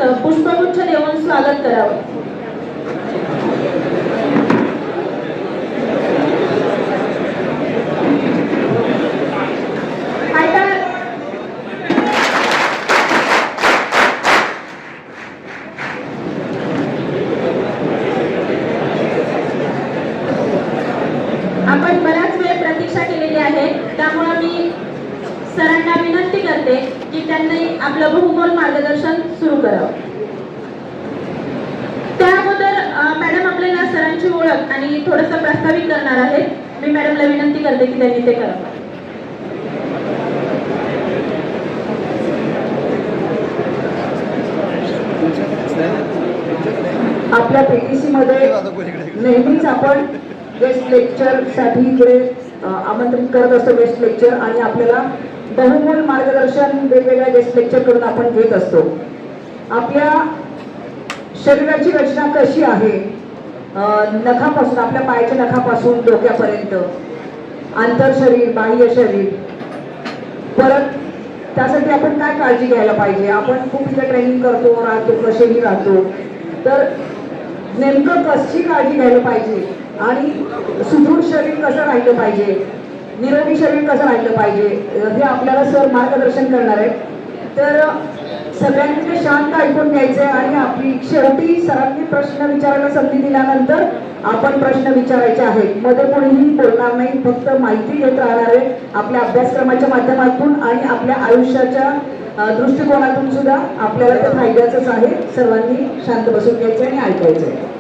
पुष्पगुच्छ देऊन स्वागत करावं. आपण बराच वेळ प्रतीक्षा केलेली आहे, त्यामुळे मी सरांना विनंती करते की त्यांनी आपलं बहुमोल मार्गदर्शन सुरू करावं. त्या अगोदर मॅडम आपल्याला सरांची ओळख आणि थोडंसं प्रास्ताविक करणार आहेत. मी मॅडमला विनंती करते की त्यांनी ते करावं. आपल्या पीटीसी मध्ये नेहमीच आपण गेस्ट लेक्चर साठी इकडे आमंत्रित करत असतो गेस्ट लेक्चर, आणि आपल्याला बहुमोल मार्गदर्शन वेगवेगळ्या गेस्ट लेक्चर करून आपण घेत असतो. आपल्या शरीराची रचना कशी आहे, नखापासून, आपल्या पायाच्या नखापासून डोक्यापर्यंत, आंतर शरीर, बाह्य शरीर, परत त्यासाठी आपण काय काळजी घ्यायला पाहिजे. आपण खूप इथे ट्रेनिंग करतो, राहतो, कसेही राहतो, तर नेमकं कशी काळजी घ्यायला पाहिजे आणि सुदृढ शरीर कसं राहिलं पाहिजे, निरोगी शरीर कसं राहिलं पाहिजे, हे आपल्याला सर मार्गदर्शन करणार आहेत. तर सगळ्यांनी ते शांत ऐकून घ्यायचे आणि आपली शेवटी सरांनी प्रश्न विचारायला संधी दिल्यानंतर आपण प्रश्न विचारायचे आहेत. मध्ये कोणीही बोलणार नाही, फक्त माहिती घेत राहणार आहे आपल्या अभ्यासक्रमाच्या माध्यमातून आणि आपल्या आयुष्याच्या दृष्टिकोनातून सुद्धा आपल्याला ते फायद्याचंच आहे. सर्वांनी शांत बसून घ्यायचं आणि ऐकायचं आहे.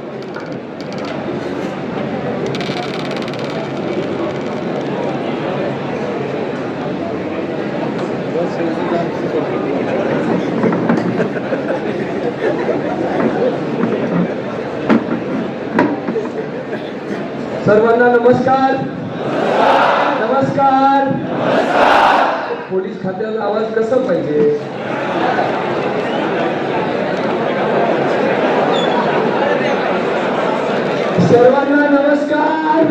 सर्वांना नमस्कार. नमस्कार. पोलीस खात्याला आवाज कसा पाहिजे? सर्वांना नमस्कार.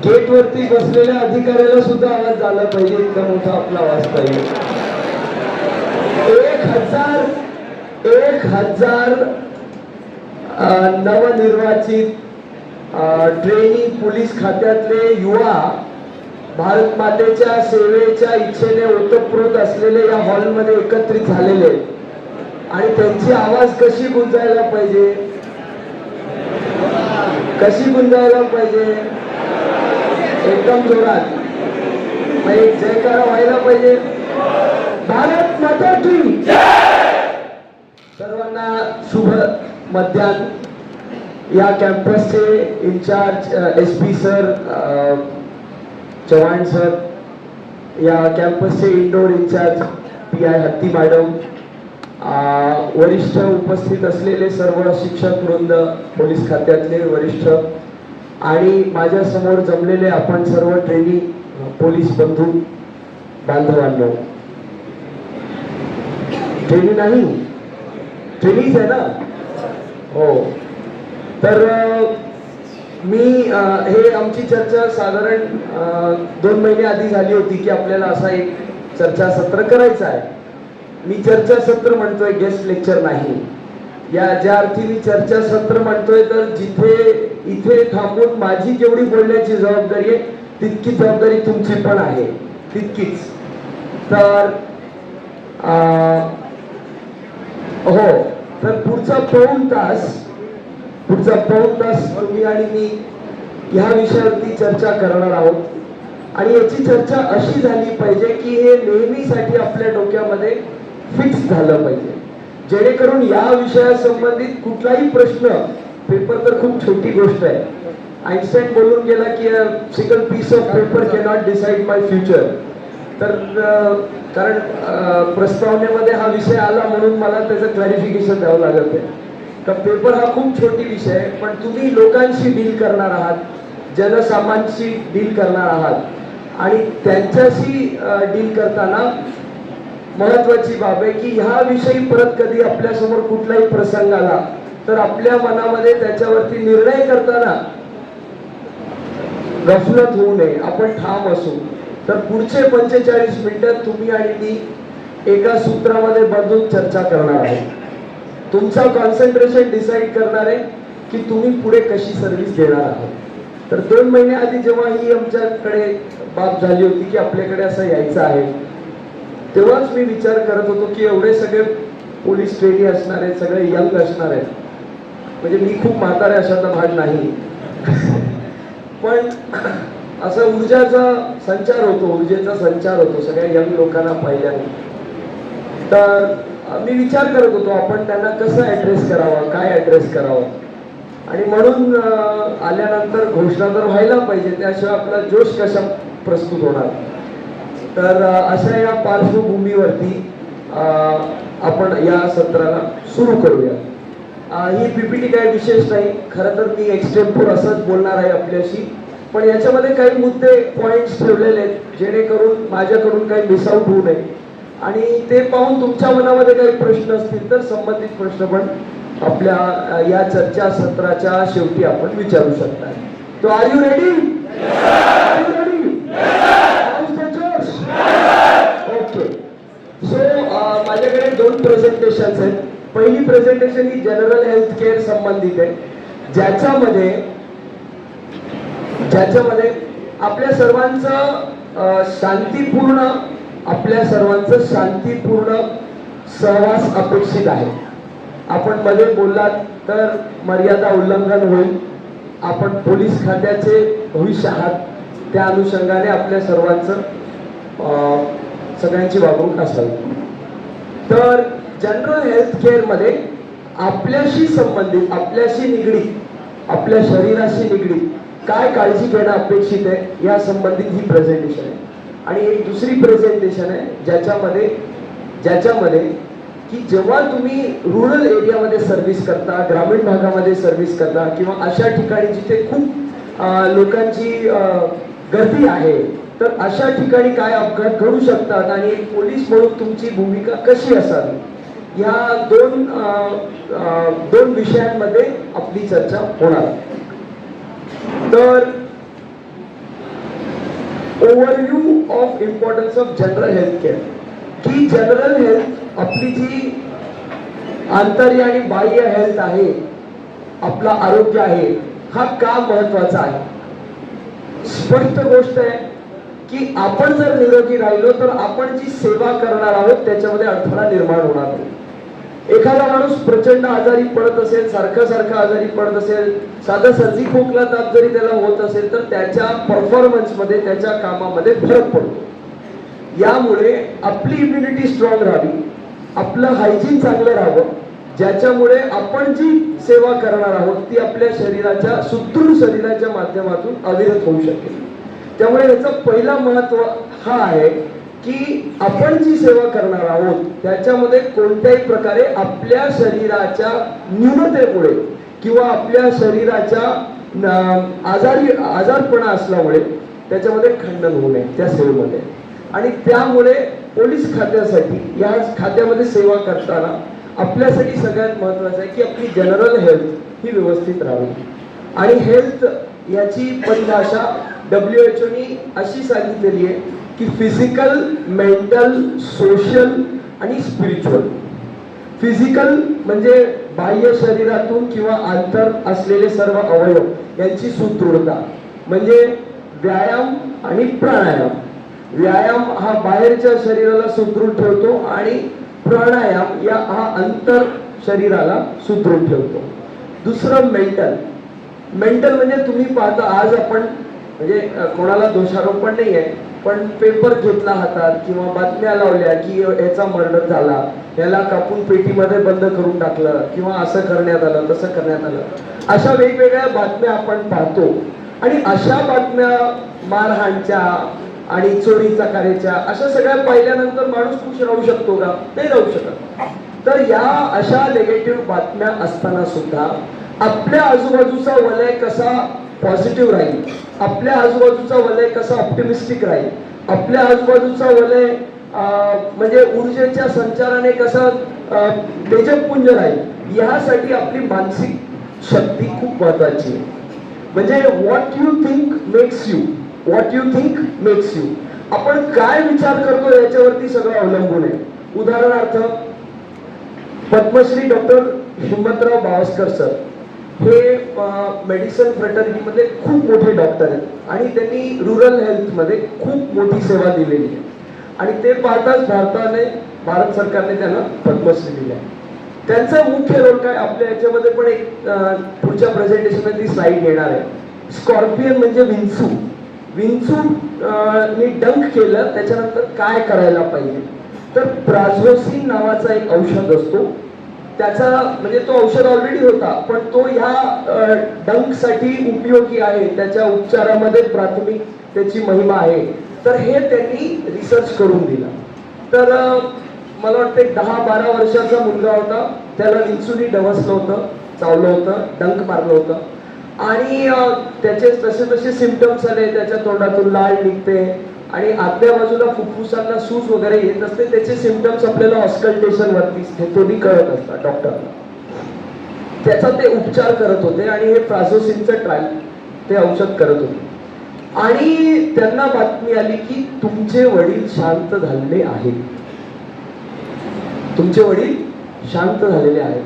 गेट वरती बसलेल्या अधिकाऱ्याला सुद्धा आवाज झाला पाहिजे, इतका मोठा आपला आवाज पाहिजे. 1000 नवनिर्वाचित ट्रेनी पोलीस खात्यातले युवा भारत मातेच्या सेवेच्या इच्छेने ओतप्रोत असलेले या हॉलमध्ये एकत्रित झालेले, आणि त्यांची आवाज कशी गुंजायला पाहिजे, कशी गुंजायला पाहिजे, एकदम जोरात जयकारा व्हायला पाहिजे. भारत माता की सर्वांना शुभ मध्यान. या कॅम्पसचे incharge SP sir, Chavan sir, या कॅम्पसचे indoor incharge PI Hatti madam, वरिष्ठ उपस्थित असलेले सर्व शिक्षक वृंद, पोलीस खात्यातले वरिष्ठ, आणि माझ्या समोर जमलेले आपण सर्व ट्रेनी पोलीस बंधू बांधवांनो. ट्रेनी नाही, ट्रेनीज आहे ना? हो. तर मी हे आमची चर्चा साधारण 2 महिने आधी झाली होती की आपल्याला असा एक चर्चासत्र करायचं आहे. मी चर्चासत्र म्हणतोय, गेस्ट लेक्चर नाही. या ज्या अर्थी मी चर्चासत्र म्हणतोय, तर इथे थांबून माझी जेवढी बोलण्याची जबाबदारी आहे तितकी जबाबदारी तुमची पण आहे, तितकीच. तर हो, तर पुढचा पाऊण तास तुम्ही आणि मी ह्या विषयावरती चर्चा करणार आहोत. आणि याची चर्चा अशी झाली पाहिजे की हे नेहमीसाठी आपल्या डोक्यामध्ये फिक्स झालं पाहिजे, जेणेकरून या विषयासंबंधित कुठलाही प्रश्न, पेपर तर खूप छोटी गोष्ट आहे. आइन्स्टाईन बोलून गेला की a single piece of paper cannot decide my future. तर कारण प्रस्तावनेमध्ये हा विषय आला म्हणून मला त्याचं क्लॅरिफिकेशन द्यावं लागत आहे. तर पेपर हा खूप छोटी विषय आहे, पण तुम्ही लोकांशी डील करणार आहात, जनसामान्यांशी डील करणार आहात, आणि त्यांच्याशी डील करताना महत्वाची बाब आहे की ह्या विषयी परत कधी आपल्या समोर कुठलाही प्रसंग आला तर आपल्या मनामध्ये त्याच्यावरती निर्णय करताना गफलत होऊ नये, आपण ठाम असू. तर पुढचे 45 मिनिटं तुम्ही आणि मी एका सूत्रामध्ये बांधून चर्चा करणार आहे. तुमचा कॉन्सन्ट्रेशन डिसाईड करणार आहे की तुम्ही पुढे कशी सर्व्हिस देणार आहात. तर 2 महिने आधी जेव्हा ही आमच्याकडे बाब झाली होती की आपल्याकडे असं यायचं आहे, तेव्हाच मी विचार करत होतो की एवढे सगळे पोलीस ट्रेनी असणार आहेत, सगळे यंग असणार आहेत. म्हणजे मी खूप म्हातारे अशातला भाग नाही पण असं ऊर्जेचा संचार होतो सगळ्या यंग लोकांना पाहिल्याने. तर मी विचार करत होतो आपण त्यांना कसं ऍड्रेस करावं, काय ऍड्रेस करावं. आणि म्हणून आल्यानंतर घोषणा तर व्हायला पाहिजे, त्याशिवाय आपला जोश कशा प्रस्तुत होणार. तर अशा या पार्श्वभूमीवरती आपण या सत्राला सुरू करूया. ही पीपीटी काय विशेष नाही, खरं तर मी एक्स्टेम्पोर असंच बोलणार आहे आपल्याशी. पण याच्यामध्ये काही मुद्दे पॉइंट्स ठेवलेले आहेत जेणेकरून माझ्याकडून काही मिसआउट होऊ नये. आणि ते पाहून तुमच्या मनामध्ये काही प्रश्न असतील तर संबंधित प्रश्न पण आपल्या या चर्चा सत्राच्या शेवटी आपण विचारू शकता. तो are you ready? Okay. So माझ्याकडे 2 प्रेझेंटेशन्स आहेत. पहिली प्रेझेंटेशन ही जनरल हेल्थ केअर संबंधित आहे, ज्याच्यामध्ये आपल्या सर्वांचं शांतीपूर्ण सहवास अपेक्षित आहे. आपण मध्ये बोललात तर मर्यादा उल्लंघन होईल. आपण पोलीस खात्याचे भविष्य आहात, त्या अनुषंगाने आपल्या सर्वांचं सगळ्यांची वागणूक असावी. तर जनरल हेल्थ केअर मध्ये आपल्याशी संबंधित, आपल्याशी निगडीत, आपल्या शरीराशी निगडीत काय काळजी घेणं अपेक्षित आहे या संबंधित ही प्रेझेंटेशन आहे. आणि एक दुसरी प्रेझेंटेशन आहे ज्याच्यामध्ये की जेव्हा तुम्ही रुरल एरियामध्ये सर्व्हिस करता, ग्रामीण भागामध्ये सर्व्हिस करता किंवा अशा ठिकाणी जिथे खूप लोकांची गर्दी आहे, तर अशा ठिकाणी काय अपघात घडू शकतात आणि एक पोलीस म्हणून तुमची भूमिका कशी असावी, या दोन विषयांमध्ये आपली चर्चा होणार. तर overview of importance of general health care, की जनरल हेल्थ आपली जी आंतर्य आणि बाह्य हेल्थ आहे, आपला आरोग्य आहे, हा का महत्वाचा आहे. स्पष्ट गोष्ट आहे की आपण जर निरोगी राहिलो तर आपण जी सेवा करणार आहोत त्याच्यामध्ये अडथळा निर्माण होणार नाही. एखादा माणूस प्रचंड आजारी पडत असेल, सारखा आजारी पडत असेल, साधा सर्दी खोकला ताप जरी त्याला होत असेल तर त्याच्या परफॉर्मन्स मध्ये, त्याच्या कामामध्ये फरक पडतो. यामुळे आपली इम्युनिटी स्ट्रॉंग राहावी, आपलं हायजीन चांगलं राहावं, ज्याच्यामुळे आपण जी सेवा करणार आहोत ती आपल्या शरीराच्या, सुदृढ शरीराच्या माध्यमातून अविरत होऊ शकेल. त्यामुळे याचं पहिला महत्व हा आहे की आपण जी सेवा करणार आहोत त्याच्यामध्ये कोणत्याही प्रकारे आपल्या शरीराच्या न्यूनतेमुळे किंवा आपल्या शरीराच्या आजारपणा असल्यामुळे त्याच्यामध्ये खंडन होऊ नये त्या सेवेमध्ये. आणि त्यामुळे पोलीस खात्यासाठी, या खात्यामध्ये सेवा करताना आपल्यासाठी सगळ्यात महत्वाचं आहे की आपली जनरल हेल्थ ही व्यवस्थित राहावी. आणि हेल्थ याची परिभाषा WHO नी अशी सांगितलेली आहे की फिजिकल, मेंटल, सोशल आणि स्पिरिच्युअल. फिजिकल म्हणजे बाह्य शरीरातून किंवा आंतर असलेले सर्व अवयव यांची सुदृढता, म्हणजे व्यायाम आणि प्राणायाम. व्यायाम हा बाहेरच्या शरीराला सुदृढ ठेवतो आणि प्राणायाम हा अंतर शरीराला सुदृढ ठेवतो. दुसरं मेंटल म्हणजे तुम्ही पाहता आज आपण, म्हणजे कोणाला दोषारोपण नाही आहे, पण पेपर घेतला हातात किंवा बातम्या लावल्या की याचा मर्डर झाला, याला कापून पेटीमध्ये बंद करून टाकलं किंवा असं करण्यात आलं, तसं करण्यात आलं, अशा वेगवेगळ्या बातम्या आपण पाहतो. आणि अशा बातम्या मारहाणच्या आणि चोरी चकारीच्या अशा सगळ्या पाहिल्यानंतर माणूस खुश राहू शकतो का? नाही राहू शकत. तर या अशा नेगेटिव्ह बातम्या असताना सुद्धा आपल्या आजूबाजूचा वलय कसा पॉझिटिव्ह राहील, आपल्या आजूबाजूचा वलय कसा ऑप्टिमिस्टिक राहील, आपल्या आजूबाजूचा वलय म्हणजे ऊर्जेच्या संचाराने कसा तेजपुंज राहील, यासाठी आपली मानसिक शक्ती खूप महत्वाची आहे. म्हणजे what you think makes you. आपण काय विचार करतो याच्यावरती सगळं अवलंबून आहे. उदाहरणार्थ पद्मश्री डॉक्टर हिम्मतराव बावस्कर सर हे मेडिसिन फ्रेटर्निटीमध्ये खूप मोठे डॉक्टर आहेत आणि त्यांनी रुरल हेल्थमध्ये खूप मोठी सेवा दिलेली आहे आणि ते पाहताच भारत सरकारने त्यांना पद्मश्री दिली आहे. त्यांचा मुख्य रोल काय आपल्या याच्यामध्ये पण एक पुढच्या प्रेझेंटेशनमध्ये स्लाइड येणार आहे. स्कॉर्पियन म्हणजे विंचू. विंचूने डंक केलं त्याच्यानंतर काय करायला पाहिजे, तर प्राझोसिन नावाचा एक औषध असतो. त्याचा म्हणजे तो औषध ऑलरेडी होता पण तो ह्या डंकसाठी उपयोगी आहे, त्याच्या उपचारामध्ये प्राथमिक त्याची महिमा आहे. तर हे त्यांनी रिसर्च करून दिला. तर मला वाटतं 10-12 वर्षाचा मुलगा होता, त्याला विंचूनी डवसलं होतं, चावलं होतं, डंक मारलं होतं आणि त्याचे तसे तसे सिम्पटम्स आले. त्याच्या तोंडातून लाळ निघते आणि आतल्या बाजूला फुफ्फुसांना सूज वगैरे येत असते. त्याचे सिम्पटम्स आपल्याला ऑस्कल्टेशन वरती थेटोनी कळत असतात डॉक्टरला. त्याचा ते उपचार करत होते आणि हे प्राझोसिनचं ट्रायल ते औषध करत होते आणि त्यांना बातमी आली की तुमचे वडील शांत झालेले आहेत, तुमचे वडील शांत झालेले आहेत.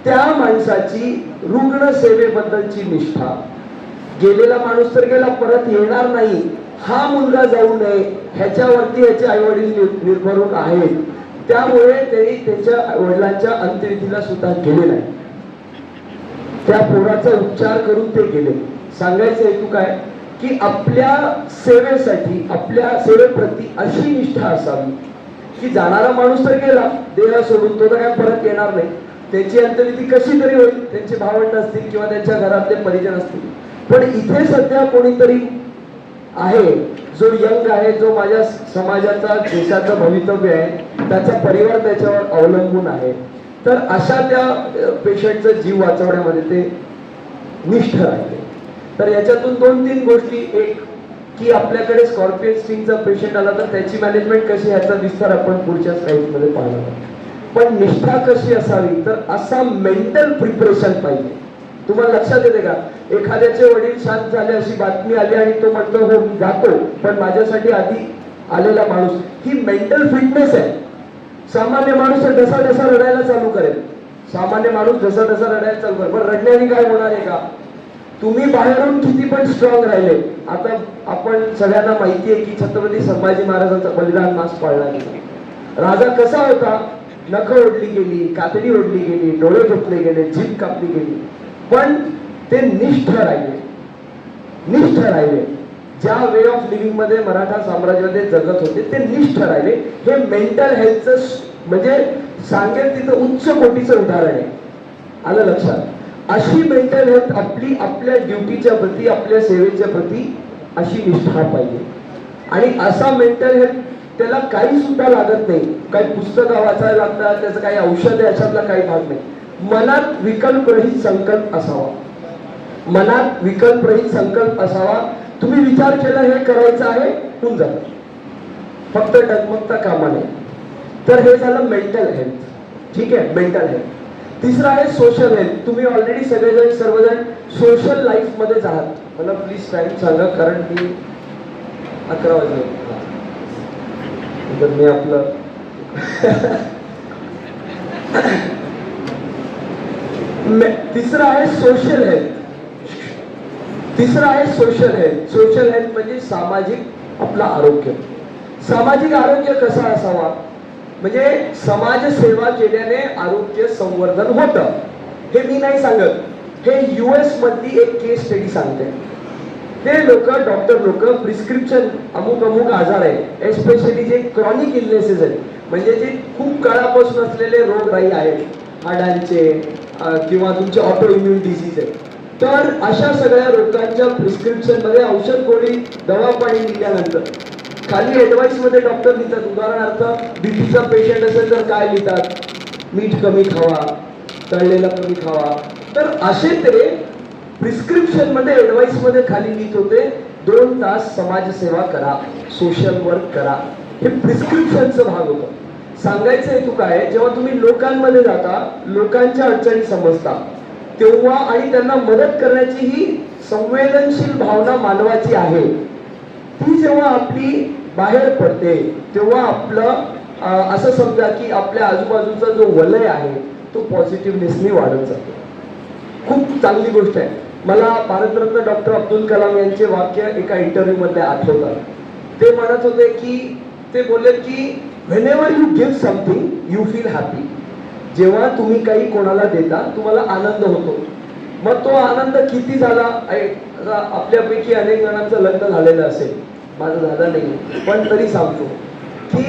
त्या माणसाची रुग्ण सेवेबद्दलची निष्ठा, गेलेला माणूस तर गेला, परत येणार नाही, हा मुलगा जाऊ नये ह्याच्यावरती ह्याचे आई वडील निर्भरून आहेत. त्यामुळे त्यांनी त्यांच्या वडिलांच्या अंत्यविधीला सुद्धा गेले नाही, त्या पोराचा उपचार करून ते गेले. सांगायचं हेतू काय की आपल्या सेवेसाठी, आपल्या सेवेप्रती अशी निष्ठा असावी की जाणारा माणूस तर गेला देह सोडून, तो तर काय परत येणार नाही, त्याची अंत्यविधी कशी तरी होईल, त्यांचे भावंड असतील किंवा त्यांच्या घरातले परिजन असतील. पण इथे सध्या कोणीतरी आहे जो यंग आहे, जो माझ्या समाजाचा देशाचं भवितव्य आहे, त्याचा परिवार त्याच्यावर अवलंबून आहे. तर अशा त्या पेशंटचा जीव वाचवण्यामध्ये ते निष्ठ राहिले. तर याच्यातून 2-3 गोष्टी, एक की आपल्याकडे स्कॉर्पियन स्टिंगचा पेशंट आला तर त्याची मॅनेजमेंट कशी, ह्याचा विस्तार आपण पुढच्या स्लाइडमध्ये पाहणार आहोत. पण निष्ठा कशी असावी, तर असा मेंटल प्रिपरेशन पाहिजे. तुम्हाला लक्षात येते का, एखाद्याचे वडील शांत झाले अशी बातमी आली आणि तो म्हणतो हो मी जातो, पण माझ्यासाठी आधी आलेला माणूस, ही मेंटल फिटनेस आहे. सामान्य माणूस ढसा ढसा रडायला चालू करेल, सामान्य माणूस ढसा ढसा रडायला चालू करेल, पण रडण्याने काय होणार आहे का? तुम्ही बाहेरून किती पण स्ट्रॉंग राहिले. आता आपण सगळ्यांना माहिती आहे की छत्रपती संभाजी महाराजांचा बलिदान मास पाळला गेला. राजा कसा होता, नख ओढली गेली, कातडी ओढली गेली, डोळे घेतले गेले, जीभ कापली गेली, पण ते निष्ठ राहिले, निष्ठ राहिले. ज्या वे ऑफ लिव्हिंग मध्ये मराठा साम्राज्यामध्ये जगत होते ते निष्ठ राहिले. हे मेंटल हेल्थचं म्हणजे सांगेल तिथं उच्च कोटीचं उदाहरण आहे. आलं लक्षात? अशी मेंटल हेल्थ आपली, आपल्या ड्युटीच्या प्रती, आपल्या सेवेच्या प्रती अशी निष्ठा पाहिजे. आणि असा मेंटल हेल्थ त्याला काही सुद्धा लागत नाही, काही पुस्तकं वाचायला लागतात, त्याचं काही औषध आहे अशातला काही भाग नाही. मनात विकल्परहित संकल्प असावा, मनात विकल्परहित संकल्प असावा. तुम्ही विचार केला हे करायचं आहे, होऊन जातं, फक्त डगमगता कामा नये. तर हे झालं मेंटल हेल्थ. ठीक आहे, मेंटल हेल्थ. तिसरं आहे सोशल हेल्थ. तुम्ही ऑलरेडी सर्वजण सोशल लाईफ मध्ये आहात. मला प्लीज टाइम सांगा, कारण मी 11 वाजले तर मी आपलं तिसरं आहे सोशल हेल्थ. तिसरं आहे सोशल हेल्थ. सोशल हेल्थ म्हणजे सामाजिक आपलं आरोग्य. सामाजिक आरोग्य कसा असावा, म्हणजे समाज सेवा केल्याने आरोग्य संवर्धन होतं. हे मी नाही सांगत, हे US मधली एक केस स्टडी सांगते. ते लोक, डॉक्टर लोक प्रिस्क्रिप्शन अमुक आजार आहे, एस्पेशली जे क्रॉनिक इलनेसेस आहेत, म्हणजे जे खूप काळापासून असलेले रोगराई आहेत, हाडांचे किंवा तुमचे ऑटो इम्युन डिसीज आहेत, तर अशा सगळ्या रोगांच्या प्रिस्क्रिप्शन मध्ये औषध गोळी दवा पाणी लिहिल्यानंतर खाली ऍडवाइस मध्ये डॉक्टर लिहितात. उदाहरणार्थ बीपीचा पेशंट असेल तर काय लिहितात, मीठ कमी खावा, तळलेलं कमी खावा. तर असे ते प्रिस्क्रिप्शन मध्ये ऍडवाइस मध्ये खाली लिहित होते 2 तास समाजसेवा करा, सोशल वर्क करा. हे प्रिस्क्रिप्शनचं भाग होतं. सांगायचं हेतू काय, जेव्हा तुम्ही लोकांमध्ये जाता, लोकांच्या अडचणी समजता, तेव्हा आणि त्यांना मदत करण्याची ही संवेदनशील भावना मानवाची आहे, ती जेव्हा आपली बाहेर पडते तेव्हा आपलं असं समजा की आपल्या आजूबाजूचा जो वलय आहे तो पॉझिटिव्हनेसने वाढत जातो. खूप चांगली गोष्ट आहे. मला भारतरत्न डॉक्टर अब्दुल कलाम यांचे वाक्य एका इंटरव्ह्यू मध्ये आठवतात. ते म्हणत होते की ते बोलले की whenever you give something you feel happy. जेव्हा तुम्ही काही कोणाला देता तुम्हाला आनंद होतो. मग तो आनंद किती झाला, आपल्यापैकी अनेक जणांचं लग्न झालेलं असेल, माझं झालं नाही पण तरी सांगतो की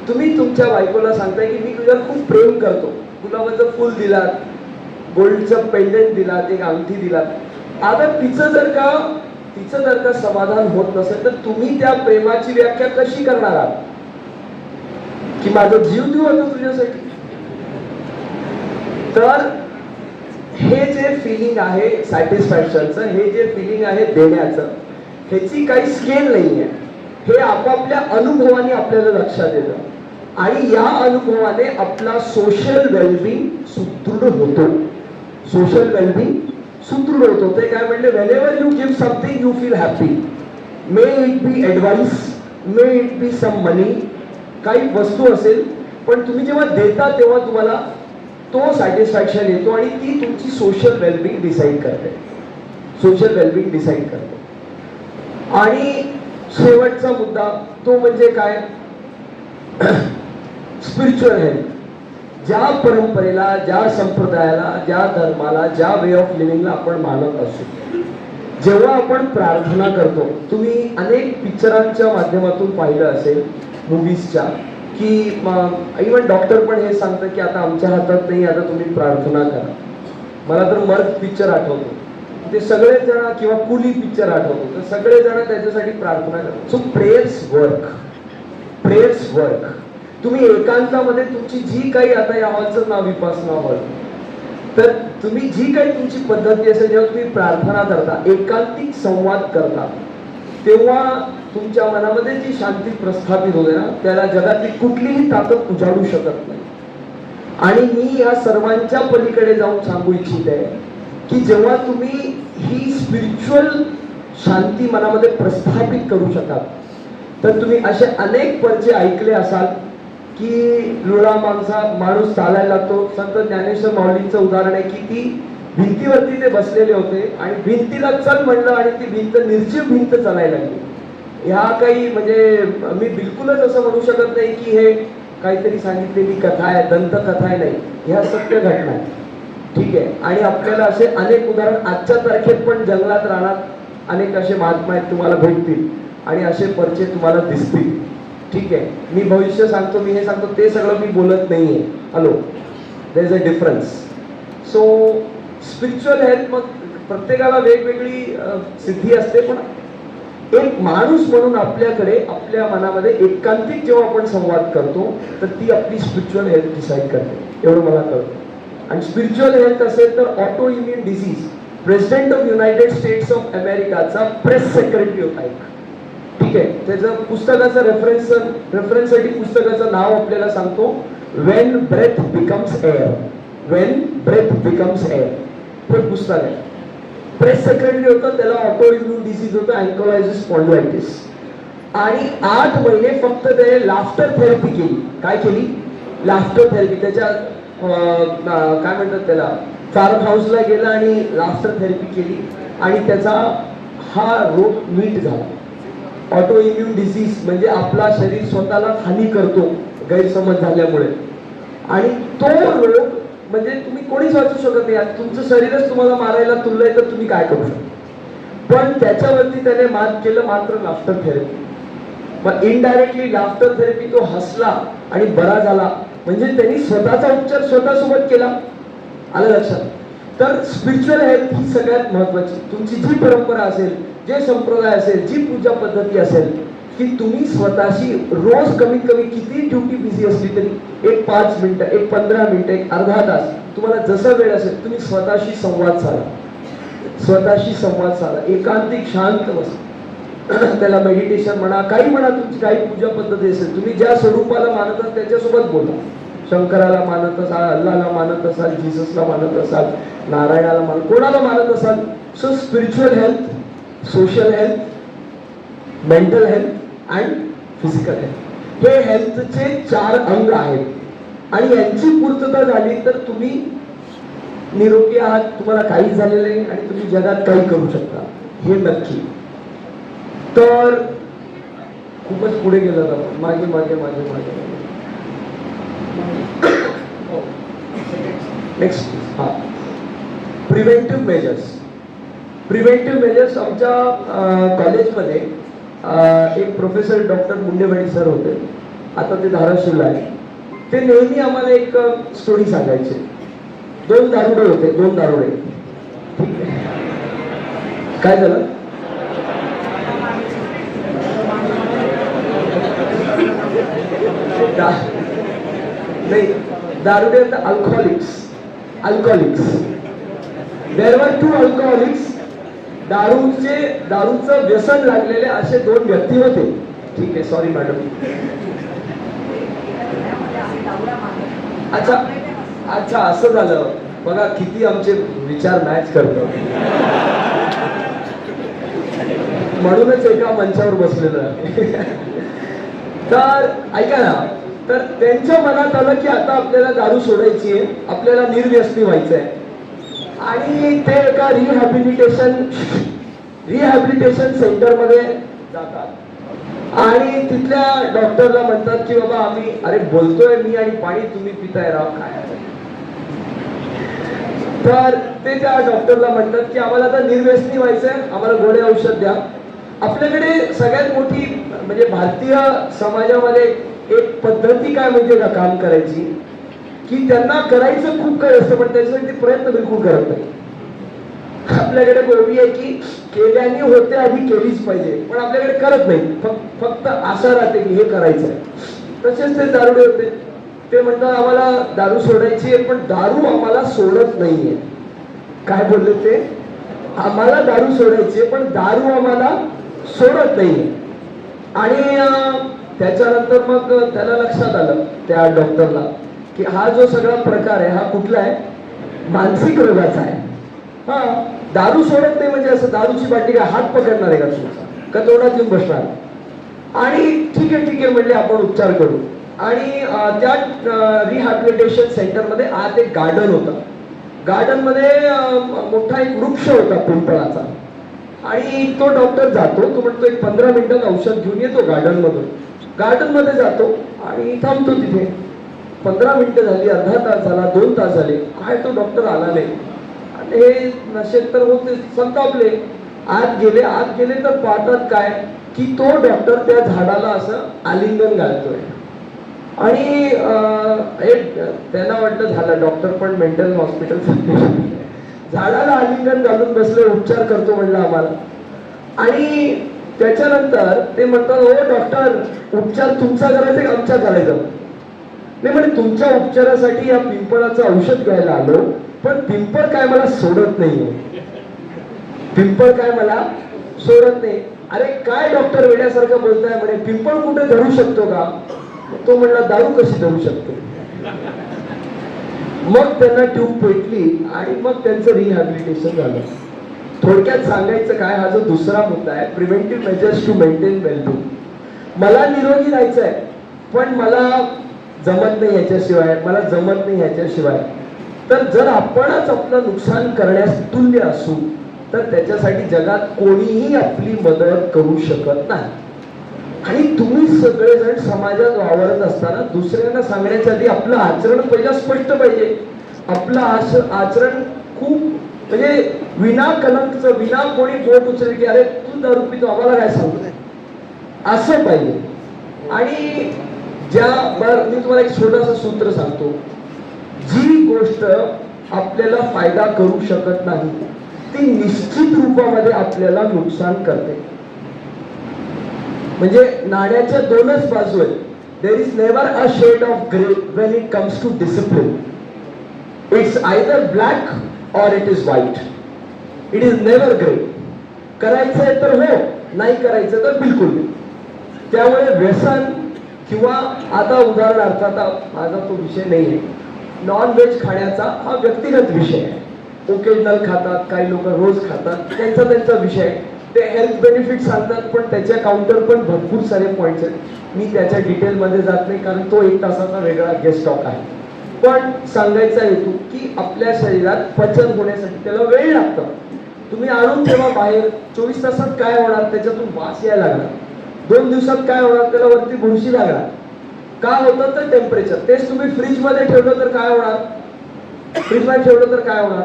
तुम्ही तुमच्या बायकोला सांगताय की मी तुझ्यावर खूप प्रेम करतो, गुलाबाचं फुल दिलात, गोल्डचं पेंडंट दिलात, एक अंगठी दिलात. आता तिचं जर का समाधान होत नसेल तर तुम्ही त्या प्रेमाची व्याख्या कशी करणार आहात की माझं जीव देऊ होतं तुझ्यासाठी. तर हे जे फिलिंग आहे सॅटिस्फॅक्शनचं, हे जे फिलिंग आहे देण्याचं, ह्याची काही स्केल नाही आहे. हे आपापल्या अनुभवाने आपल्याला लक्षात येतं आणि या अनुभवाने आपला सोशल वेलबिंग सुदृढ होतो. सोशल वेलबिंग सुदृढ होतो. ते काय म्हणले, whenever you give something you feel happy. May it be advice, may it be some money, काही वस्तू असेल, पण तुम्ही जेव्हा देता तेव्हा तुम्हाला तो सॅटिस्फॅक्शन येतो आणि ती तुमची सोशल वेलबिंग डिसाईड करते. सोशल वेलबिंग डिसाईड करते. आणि शेवटचा मुद्दा तो म्हणजे काय, स्पिरिच्युअल हेल्थ. ज्या परंपरेला, ज्या संप्रदायाला, ज्या धर्माला, ज्या वे ऑफ लिव्हिंगला आपण मानत असू, जेव्हा आपण प्रार्थना करतो, तुम्ही अनेक पिक्चरांच्या माध्यमातून पाहिलं असेल, मूवीजच्या, की इव्हन डॉक्टर पण हे सांगतं की आता आमच्या हातात नाही, आता तुम्ही प्रार्थना करा. मला तर मर्द पिक्चर आठवतो, ते सगळेच जण, किंवा कुली पिक्चर आठवतो, तर सगळे जण त्याच्यासाठी प्रार्थना करतात. So prayers work, prayers work. तुम्ही एकांतामध्ये तुमची जी काही, आता या हॉलचं नाव विपासना हॉल, तर तुम्ही जी काही तुमची पद्धती असेल, जेव्हा तुम्ही प्रार्थना करता, एकांतिक संवाद करता, तेव्हा तुमच्या मनामध्ये जी शांती प्रस्थापित होते ना, त्याला जगातली कुठलीही ताकद उजाडू शकत नाही. आणि मी या सर्वांच्या पलीकडे जाऊन सांगू इच्छित आहे की जेव्हा तुम्ही ही स्पिरिच्युअल शांती मनामध्ये प्रस्थापित करू शकाल, तर तुम्ही असे अनेक पर्चे ऐकले असाल की लुळा माणूस चालायला लागतो. संत ज्ञानेश्वर माऊलींचं उदाहरण आहे की ती भिंतीवरती ते बसलेले होते आणि भिंतीला चल म्हणलं आणि ती भिंत, निर्जीव भिंत चालायला लागली. ह्या काही म्हणजे मी बिलकुलच असं म्हणू शकत नाही की हे काहीतरी सांगितलेली कथा आहे, दंतकथा आहे, नाही, ह्या सत्य घटना आहे. ठीक आहे. आणि आपल्याला असे अनेक उदाहरण आजच्या तारखेत पण जंगलात, रानात अनेक असे महात्मा आहेत, तुम्हाला भेटतील आणि असे पर्चे तुम्हाला दिसतील. ठीक आहे. मी भविष्य सांगतो, मी हे सांगतो, ते सगळं मी बोलत नाहीये. Hello, there is a difference. So spiritual health, मग प्रत्येकाला वेगवेगळी सिद्धी असते, पण एक माणूस म्हणून आपल्याकडे, आपल्या मनामध्ये एकांतिक जेव्हा आपण संवाद करतो, तर ती आपली स्पिरिच्युअल हेल्थ डिसाईड करते. एवढं मला कळतं. आणि स्पिरिच्युअल हेल्थ असेल तर auto immune disease, president of United States of अमेरिकाचा प्रेस सेक्रेटरी होता एक. ठीक आहे. त्याचं पुस्तकाचं रेफरन्ससाठी पुस्तकाचं नाव आपल्याला सांगतो, when breath becomes air. When breath becomes air हे पुस्तक आहे. प्रेस सेक्रेटरी होतं, त्याला ऑटो इम्युन डिसीज होतं, अँकोलायसिस स्पॉन्डिलायटिस. आणि 8 महिने फक्त त्याने लाफ्टर थेरपी केली. काय केली? Laughter therapy. त्याच्या काय म्हणतात त्याला, फार्म हाऊसला गेला आणि लाफ्टर थेरपी केली आणि त्याचा हा रोग नीट झाला. ऑटो इम्युन डिसीज म्हणजे आपला शरीर स्वतःला हानी करतो गैरसमज झाल्यामुळे, आणि तो रोग म्हणजे तुम्ही कोणीच वाचू शकत नाही. तुमचं शरीरच तुम्हाला मारायला तुललंय तर तुम्ही काय करू शकता. पण त्याच्यावरती त्याने मात केलं, मात्र लाफ्टर थेरपी. मग इनडायरेक्टली लाफ्टर थेरपी, तो हसला आणि बरा झाला, म्हणजे त्यांनी स्वतःचा उपचार स्वतःसोबत केला. आलं लक्षात? तर स्पिरिच्युअल हेल्थ ही सगळ्यात महत्वाची. तुमची जी परंपरा असेल, जे संप्रदाय असेल, जी पूजा पद्धती असेल, की तुम्ही स्वतःशी रोज कमीत कमी किती ड्युटी बिझी असली तरी एक 5 मिनिटं, एक 15 मिनिटं, एक अर्धा तास, तुम्हाला जसा वेळ असेल तुम्ही स्वतःशी संवाद साधा. स्वतःशी संवाद साधा, एकांतिक शांत बस. त्याला मेडिटेशन म्हणा, काही म्हणा, तुमची काही पूजा पद्धती असेल, तुम्ही ज्या स्वरूपाला मानत असाल त्याच्यासोबत बोला. शंकराला मानत असाल, अल्लाला मानत असाल, जीससला मानत असाल, नारायणाला मानत, कोणाला मानत असाल. So spiritual health, social health, mental health and physical health, हे हेल्थचे 4 अंग आहेत आणि यांची पूर्तता झाली तर तुम्ही निरोगी आहात, तुम्हाला काहीच झालेलं नाही आणि तुम्ही जगात काही करू शकता, हे नक्की. तर खूपच पुढे गेलं आपण, मागे मागे मागे मागे नेक्स्ट. हा, प्रिव्हेंटिव्ह मेजर्स. प्रिव्हेंटिव्ह मेजर्स आमच्या कॉलेजमध्ये एक प्रोफेसर डॉक्टर मुंडेवाडी सर होते, आता ते धाराशिवला आहे. ते नेहमी आम्हाला एक स्टोरी सांगायचे. 2 दारुडे होते, 2 दारुडे. ठीक आहे, काय झालं? नाही, दारुडे अल्कोहॉलिक्स. There were 2 अल्कोहॉलिक्स. दारूचं व्यसन लागलेले असे 2 व्यक्ती होते. ठीक आहे, सॉरी मॅडम. अच्छा अच्छा, असं झालं. बघा किती आमचे विचार मॅच करतात. म्हणूनच एका मंचावर बसलेलं आहे. तर ऐका ना, तर त्यांच्या मनात आलं की आता आपल्याला दारू सोडायची आहे, आपल्याला निर्व्यसनी व्हायचं आहे. आणि ते एका रिहॅबिलिटेशन सेंटरमध्ये जातात आणि तिथल्या डॉक्टरला म्हणतात की बाबा आम्ही, अरे बोलतोय मी आणि पाणी तुम्ही पिताय राव, काय. तर ते त्या डॉक्टरला म्हणतात की आम्हाला आता निर्व्यसनी व्हायचंय, आम्हाला गोळे औषध द्या. आपल्याकडे सगळ्यात मोठी म्हणजे भारतीय समाजामध्ये एक पद्धती काय म्हणजे का काम करायची, की त्यांना करायचं खूप काही असतं पण त्याच्यासाठी ते प्रयत्न बिलकुल करत नाही. आपल्याकडे बोलली आहे की केल्याने होते आधी केलीच पाहिजे, पण आपल्याकडे करत नाही, फक्त आशा राहते की हे करायचं आहे. तसेच ते दारुडे होते. ते म्हणतात आम्हाला दारू सोडायची आहे पण दारू आम्हाला सोडत नाहीये. काय बोलले ते? आम्हाला दारू सोडायची आहे पण दारू आम्हाला सोडत नाहीये. आणि त्याच्यानंतर मग त्याला लक्षात आलं त्या डॉक्टरला की हा जो सगळा प्रकार आहे हा कुठला आहे, मानसिक रोगाचा आहे. हा, दारू सोडत नाही म्हणजे असं दारूची बाटली काय हात पकडणार आहे का तुमचा, का तोंडात येऊन बसणार? आणि ठीक आहे म्हणले आपण उपचार करू. आणि त्या रिहॅबिलिटेशन सेंटरमध्ये आत एक गार्डन होतं. गार्डन मध्ये मोठा एक वृक्ष होता पिंपळाचा. आणि तो डॉक्टर जातो, तो म्हणतो एक 15 मिनिटात औषध घेऊन येतो गार्डन मधून. गार्डन मध्ये जातो आणि थांबतो तिथे. 15 मिनिटं झाली, अर्धा तास झाला, 2 तास झाले, काय तो डॉक्टर आला नाही. आणि हे नशेत तर होते, संतापले. आत गेले तर पाहतात काय की तो डॉक्टर त्या झाडाला असं आलिंगन घालतोय. आणि त्यांना वाटलं झालं डॉक्टर पण मेंटल हॉस्पिटल झाडाला आलिंगन घालून बसले, उपचार करतो म्हणलं आम्हाला. आणि त्याच्यानंतर ते म्हणतात हो डॉक्टर, उपचार तुमचा करायचा का आमचा करायचा? नाही म्हणे तुमच्या उपचारासाठी या पिंपळाचं औषध घ्यायला आलो, पण पिंपळ काय मला सोडत नाहीये. पिंपळ काय मला सोडत नाही. अरे काय डॉक्टर वेड्यासारखं बोलताय म्हणे, पिंपळ कुठे धरू शकतो का? तो म्हणला दारू कशी धरू शकतो? मग त्यांना ट्यूब पेटली आणि मग त्यांचं रिहॅबिलिटेशन झालं. थोडक्यात सांगायचं काय, हा जो दुसरा मुद्दा आहे, preventive measures to maintain wellbeing. मला निरोगी राहायचं आहे पण मला जमत नाही ह्याच्याशिवाय, मला जमत नाही ह्याच्याशिवाय. तर जर आपणच आपलं नुकसान करण्यास तुल्य असू तर त्याच्यासाठी जगात कोणीही आपली मदत करू शकत नाही. आणि तुम्ही सगळेजण समाजात वावरत असताना दुसऱ्यांना सांगण्याच्या आधी आपलं आचरण पहिलं स्पष्ट पाहिजे. आपलं आचरण खूप म्हणजे विना कलंकचं, विना कोणी बोट उचलेल की अरे तू दारू पितो आम्हाला काय सांगू, असं पाहिजे. आणि मी तुम्हाला एक छोटंसं सूत्र सांगतो. जी गोष्ट आपल्याला फायदा करू शकत नाही ती निश्चित रूपामध्ये आपल्याला नुकसान करते. म्हणजे नाण्याच्या 2च बाजू आहेत. There is never a shade of grey when it comes to discipline. It's either black or it is white. It is never grey. करायचंय तर हो, नाही करायचं तर बिलकुल नाही. त्यामुळे व्यसन किंवा आता उदाहरणार्थ, आता माझा तो विषय नाही आहे, नॉन व्हेज खाण्याचा हा व्यक्तिगत विषय आहे. ओकेजनल खातात, काही लोक रोज खातात, त्यांचा विषय आहे. ते हेल्थ बेनिफिट सांगतात, पण त्याच्या काउंटर पण भरपूर सारे पॉईंट्स आहेत. मी त्याच्या डिटेलमध्ये जात नाही, कारण तो 1 तासाचा वेगळा गेस्ट टॉक आहे. पण सांगायचा हेतू की आपल्या शरीरात पचन होण्यासाठी त्याला वेळ लागतो. तुम्ही आणून ठेवा बाहेर, 24 तासात काय होणार, त्याच्यातून वास यायला लागणार. 2 दिवसात काय होणार, त्याला वरती बुरशी लागणार. का होतं तर टेम्परेचर. तेच तुम्ही फ्रीज मध्ये ठेवलं तर काय होणार, फ्रीज मध्ये ठेवलं तर काय होणार,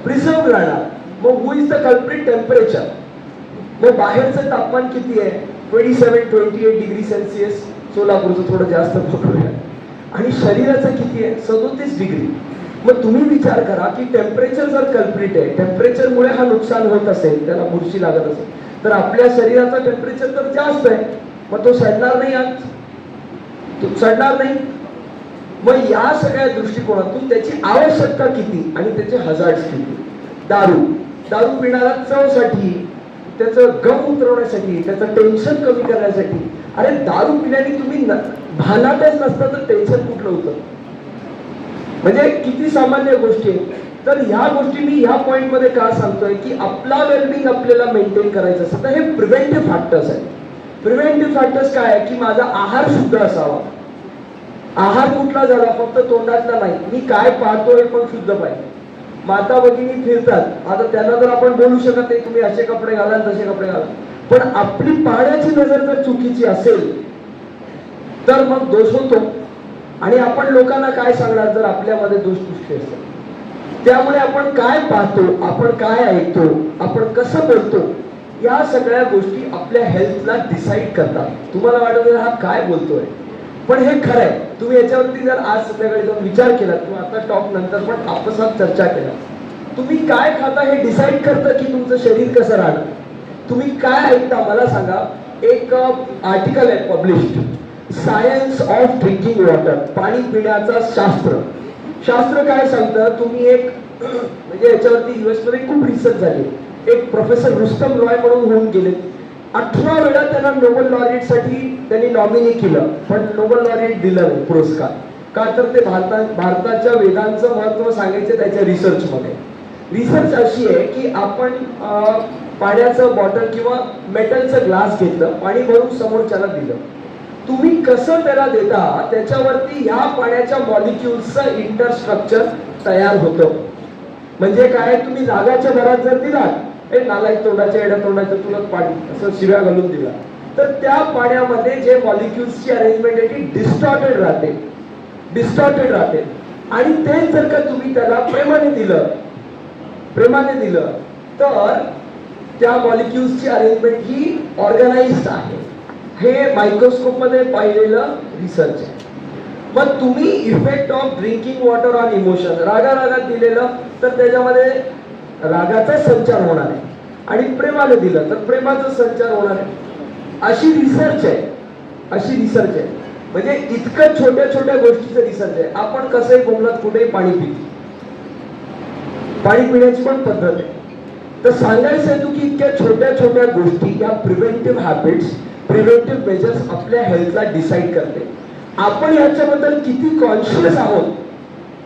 प्रिझर्व राहणार. मग हु इज द कल्प्रिट, टेम्परेचर. मग बाहेरचं तापमान किती आहे, 27-28 डिग्री सेल्सिअस. सोलापूरचं थोडं जास्त पकडूया. आणि शरीराचं किती आहे, 37 डिग्री. मग तुम्ही विचार करा की टेम्परेचर जर कल्प्रिट आहे, टेम्परेचरमुळे हा नुकसान होत असेल, त्याला बुरशी लागत असेल, तर आपल्या शरीराचा टेम्परेचर तर जास्त आहे. मग तो सडणार नाही, आज तो सडणार नाही. मग या सगळ्या दृष्टिकोनातून त्याची आवश्यकता किती आणि त्याचे हजार्ड्स किती. दारू पिणारा चवसाठी, त्याचं गम उतरवण्यासाठी, त्याचं टेन्शन कमी करण्यासाठी. अरे दारू पिल्याने तुम्ही भानातच नसता तर टेन्शन कुठलं होतं. म्हणजे किती सामान्य गोष्टी आहेत. तर ह्या गोष्टी मी ह्या पॉइंट मध्ये का सांगतोय की आपला वेलबिंग आपल्याला मेंटेन करायचं असेल तर हे प्रिव्हेंटिव्ह फॅक्टर्स आहेत. प्रिव्हेंटिव्ह फॅक्टर्स काय आहे की माझा आहार शुद्ध असावा. आहार कुठला झाला, फक्त तोंडातला नाही, मी काय पाहतोय पण शुद्ध पाहिजे. माता भगिनी फिरतात, आता त्यांना जर आपण बोलू शकत नाही तुम्ही असे कपडे घाला तसे कपडे घाला, पण आपली पाहण्याची नजर जर चुकीची असेल तर मग दोष होतो. आणि आपण लोकांना काय सांगणार जर आपल्यामध्ये दोषदृष्टी असेल. त्यामुळे आपण काय पाहतो, आपण काय ऐकतो, आपण कसं बोलतो, या सगळ्या गोष्टी आपल्या हेल्थला डिसाईड करतात. तुम्हाला वाटत हा काय बोलतोय, पण हे खरं आहे. तुम्ही याच्यावरती जर आज संध्याकाळी जाऊन विचार केला किंवा आता टॉक नंतर पण आपसात चर्चा केला, तुम्ही काय खाता हे डिसाईड करतं की तुमचं शरीर कसं राहणार. तुम्ही काय ऐकता मला सांगा. एक आर्टिकल आहे published, science of drinking water, पाणी पिण्याचा शास्त्र. शास्त्र काय सांगतं, तुम्ही एक म्हणजे याच्यावरती US मध्ये खूप रिसर्च झाली. एक प्रोफेसर रुस्तम रॉय म्हणून होऊन गेले. 18 वेळा त्यांना नोबेल लॉरिएट साठी त्यांनी नॉमिनी केलं, पण नोबेल लॉरिएट दिलं नाही पुरस्कार. का तर ते भारताच्या वेदांचं महत्व सांगायचं त्याच्या रिसर्च मध्ये. रिसर्च अशी आहे की आपण पाण्याचं बॉटल किंवा मेटलचं ग्लास घेतलं, पाणी भरून समोरच्याला दिलं, तुम्ही कसं त्याला देता त्याच्यावरती ह्या पाण्याच्या मॉलिक्युल्सचं इंटरस्ट्रक्चर तयार होतं. म्हणजे काय, तुम्ही रागाच्या भरात जर दिला, ए नालायक तोंडाच्या एड्या तोंडाच्या तुला पाणी असं शिव्या घालून दिला, तर त्या पाण्यामध्ये जे मॉलिक्युल्सची अरेंजमेंट आहे ती डिस्टॉर्टेड राहते. आणि ते जर का तुम्ही त्याला प्रेमाने दिलं तर त्या मॉलिक्युल्सची अरेंजमेंट ही ऑर्गनाइज्ड आहे. हे मायक्रोस्कोप मध्ये पाहिलेलं रिसर्च आहे. मग तुम्ही effect of drinking water on emotion, रागात दिलेलं तर त्याच्यामध्ये रागाचा संचार होणार आहे, आणि प्रेमाने दिलं तर प्रेमाचा संचार होणार आहे. अशी रिसर्च आहे. म्हणजे इतकं छोट्या छोट्या गोष्टीचं रिसर्च आहे. आपण कसंही बोललात कुठेही पाणी पितो, पाणी पिण्याची पण पद्धत आहे. तर सांगायचं आहे की इतक्या छोट्या छोट्या गोष्टी, या प्रिव्हेंटिव्ह हॅबिट्स, प्रिव्हेंटिव्ह मेजर्स आपल्या हेल्थला डिसाईड करते. आपण याच्याबद्दल किती कॉन्शियस आहोत,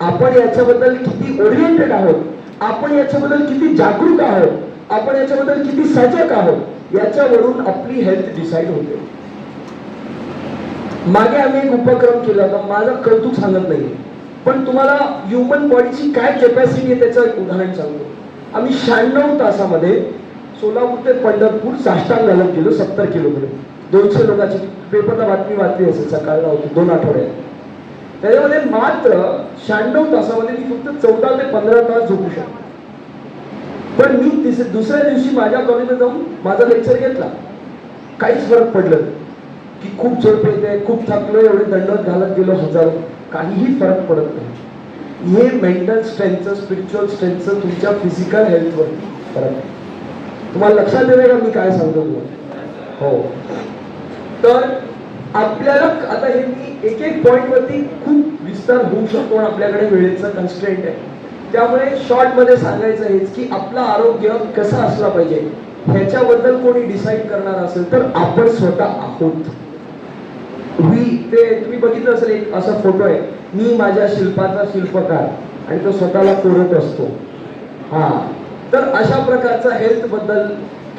आपण याच्याबद्दल किती ओरिएंटेड आहोत, आपण याच्याबद्दल किती जागरूक आहोत, आपण याच्याबद्दल किती सजग आहोत, याच्यावरून आपली हेल्थ डिसाईड होते. मागे आम्ही एक उपक्रम केला होता, माझं कौतुक सांगत नाही, पण तुम्हाला ह्युमन बॉडीची काय कॅपॅसिटी आहे त्याचं एक उदाहरण सांगतो. आम्ही 96 तासामध्ये सोलापूर ते पंढरपूर साष्टांग घालत गेलो, 70 किलोमीटर, 200 लोकांची. पेपरला बातमी वाचली असेल, सकाळला होती 2 आठवड्यात. त्याच्यामध्ये मात्र 96 तासामध्ये मी फक्त 14 ते 15 तास झोपू शकतो. पण मी दुसऱ्या दिवशी माझ्या कॉलेजला जाऊन माझा लेक्चर घेतला, काहीच फरक पडलं की खूप झोप येते, खूप थकलो, एवढे दंडवत घालत गेलो हजारो, काहीही फरक पडत नाही. हे मेंटल स्ट्रेंथचं, स्पिरिच्युअल स्ट्रेंथचं तुमच्या फिजिकल हेल्थवर फरक आहे. तुम्हाला लक्षात येते का मी काय सांगतो तुम्हाला? हो. तर आपल्याला आता हे मी एक पॉइंट वरती खूप विस्तार होऊ शकतो, आपल्याकडे वेळेचं कन्स्ट्रेंट आहे. त्यामुळे शॉर्ट मध्ये सांगायचं हेच की आपलं आरोग्य कसं असला पाहिजे ह्याच्याबद्दल कोणी डिसाईड करणार असेल तर आपण स्वतः आहोत. ते तुम्ही बघितलं असेल, एक असा फोटो आहे, मी माझ्या शिल्पाचा शिल्पकार, आणि तो स्वतःला कोरत असतो. तर अशा प्रकारचा हेल्थ बद्दल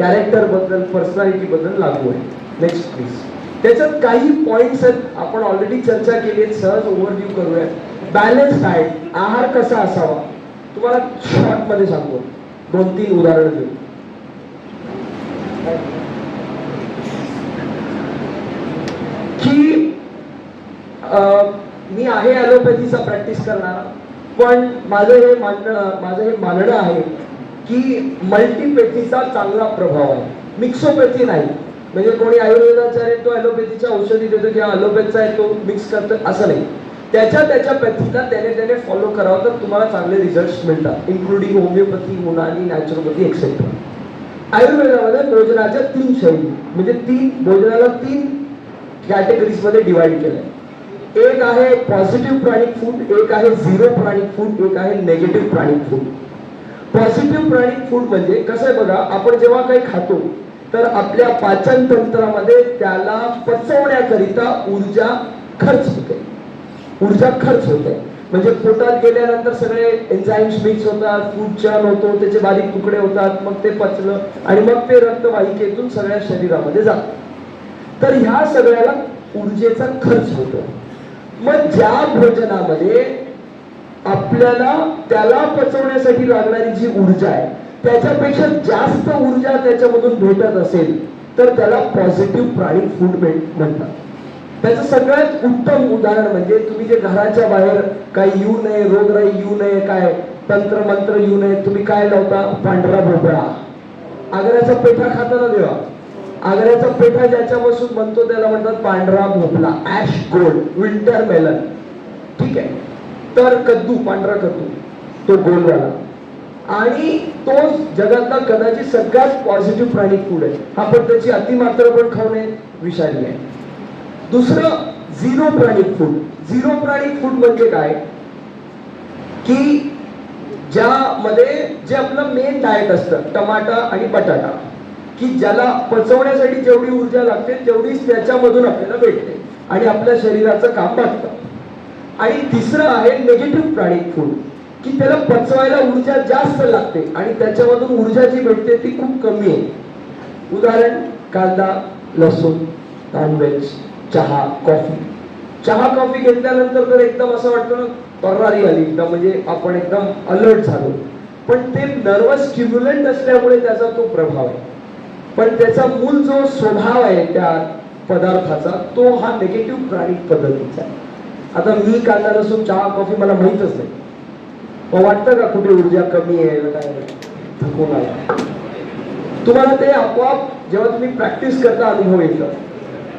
कॅरेक्टर बद्दल, पर्सनॅलिटी बद्दल लागू आहे. Next please. त्याच्यात काही पॉइंट्स आहेत, आपण ऑलरेडी चर्चा केली आहे, सहज ओव्हरव्ह्यू करूया. बॅलन्स डाएट, आहार कसा असावा, तुम्हाला शॉर्ट मध्ये सांगतो, 2-3 उदाहरण देऊ. की मी आहे ॲलोपॅथीचा प्रॅक्टिस करणारा, पण माझं हे मानणं आहे की मल्टीपॅथीचा चांगला प्रभाव आहे, मिक्सोपॅथी नाही. म्हणजे कोणी आयुर्वेदाचा आहे तो ॲलोपॅथीच्या औषधी देतो किंवा ॲलोपॅथचा आहे तो मिक्स करतो असं नाही. त्याच्या पॅथीला त्याने फॉलो करावं तर तुम्हाला चांगले रिझल्ट मिळतात, including homeopathy, Unani, naturopathy etcetera. आयुर्वेदामध्ये भोजनाच्या 3 शैली, म्हणजे भोजनाला 3 कॅटेगरीज मध्ये डिवाइड केलंय. एक आहे पॉझिटिव्ह प्राणिक फूड, एक आहे झिरो प्राणिक फूड, एक आहे निगेटिव्ह प्राणिक फूड. पॉझिटिव्ह प्राणिक फूड म्हणजे कसं आहे बघा, आपण जेव्हा काही खातो तर आपल्या पाचन तंत्रामध्ये त्याला पचवण्याकरिता ऊर्जा खर्च होते. म्हणजे पोटात गेल्यानंतर सगळे एन्झाईम्स मिक्स होतात, फूड चर्न होतो, त्याचे बारीक तुकडे होतात, मग ते पचलं आणि मग ते रक्तवाहिकेतून सगळ्या शरीरामध्ये जातं. तर ह्या सगळ्याला ऊर्जेचा खर्च होतो. मग ज्या भोजनामध्ये आपल्याला त्याला पचवण्यासाठी लागणारी जी ऊर्जा आहे त्याच्यापेक्षा जास्त ऊर्जा त्याच्यामधून भेटत असेल तर त्याला पॉझिटिव्ह प्राणिक फूड म्हणतात. त्याचं सगळ्यात उत्तम उदाहरण म्हणजे तुम्ही जे घराच्या बाहेर काही येऊ नये, रोगराई येऊ नये, काय तंत्र मंत्र येऊ नये, तुम्ही काय लावता, पांढरा भोपळा. आग्र्याचा पेठा खाताना देवा, आग्र्याचा पेठा ज्याच्यापासून बनतो त्याला म्हणतात पांढरा भोपळा, ऍश गोल्ड, विंटर मेलन. ठीक आहे. तर कद्दू, पांढरा कद्दू, तो गोलवाला, आणि तो जगातला कदाचित सगळ्यात पॉझिटिव्ह प्राणिक फूड आहे. हा पण त्याची अतिमात्रा पण खाऊ नये, विषारी आहे. दुसरं झिरो प्राणिक फूड. झिरो प्राणिक फूड म्हणजे काय की ज्यामध्ये जे आपलं मेन डाएट असतं, टमाटा आणि बटाटा, की ज्याला पचवण्यासाठी जेवढी ऊर्जा लागते तेवढीच त्याच्यामधून आपल्याला भेटते आणि आपल्या शरीराचं काम बघतं. आणि तिसरं आहे निगेटिव्ह प्राणिक फूड, की त्याला पचवायला ऊर्जा जास्त लागते आणि त्याच्यामधून ऊर्जा जी भेटते ती खूप कमी आहे. उदाहरण, कांदा, लसूण, नॉनव्हेज, चहा, कॉफी. चहा कॉफी घेतल्यानंतर तर एकदम असं वाटतं ना, तर्रारी आली एकदम, म्हणजे आपण एकदम अलर्ट झालो. पण ते नर्वस स्टिम्युलंट असल्यामुळे त्याचा तो प्रभाव आहे. पण त्याचा मूळ जो स्वभाव आहे त्या पदार्थाचा तो हा निगेटिव्ह प्राणिक पद्धतीचा आहे. आता मी कांदा लसूण चहा कॉफी मला माहीतच नाही, मग वाटतं का कुठे ऊर्जा कमी आहे, काय थकून आला. तुम्हाला ते आपोआप जेव्हा तुम्ही प्रॅक्टिस करता अनुभव येतं.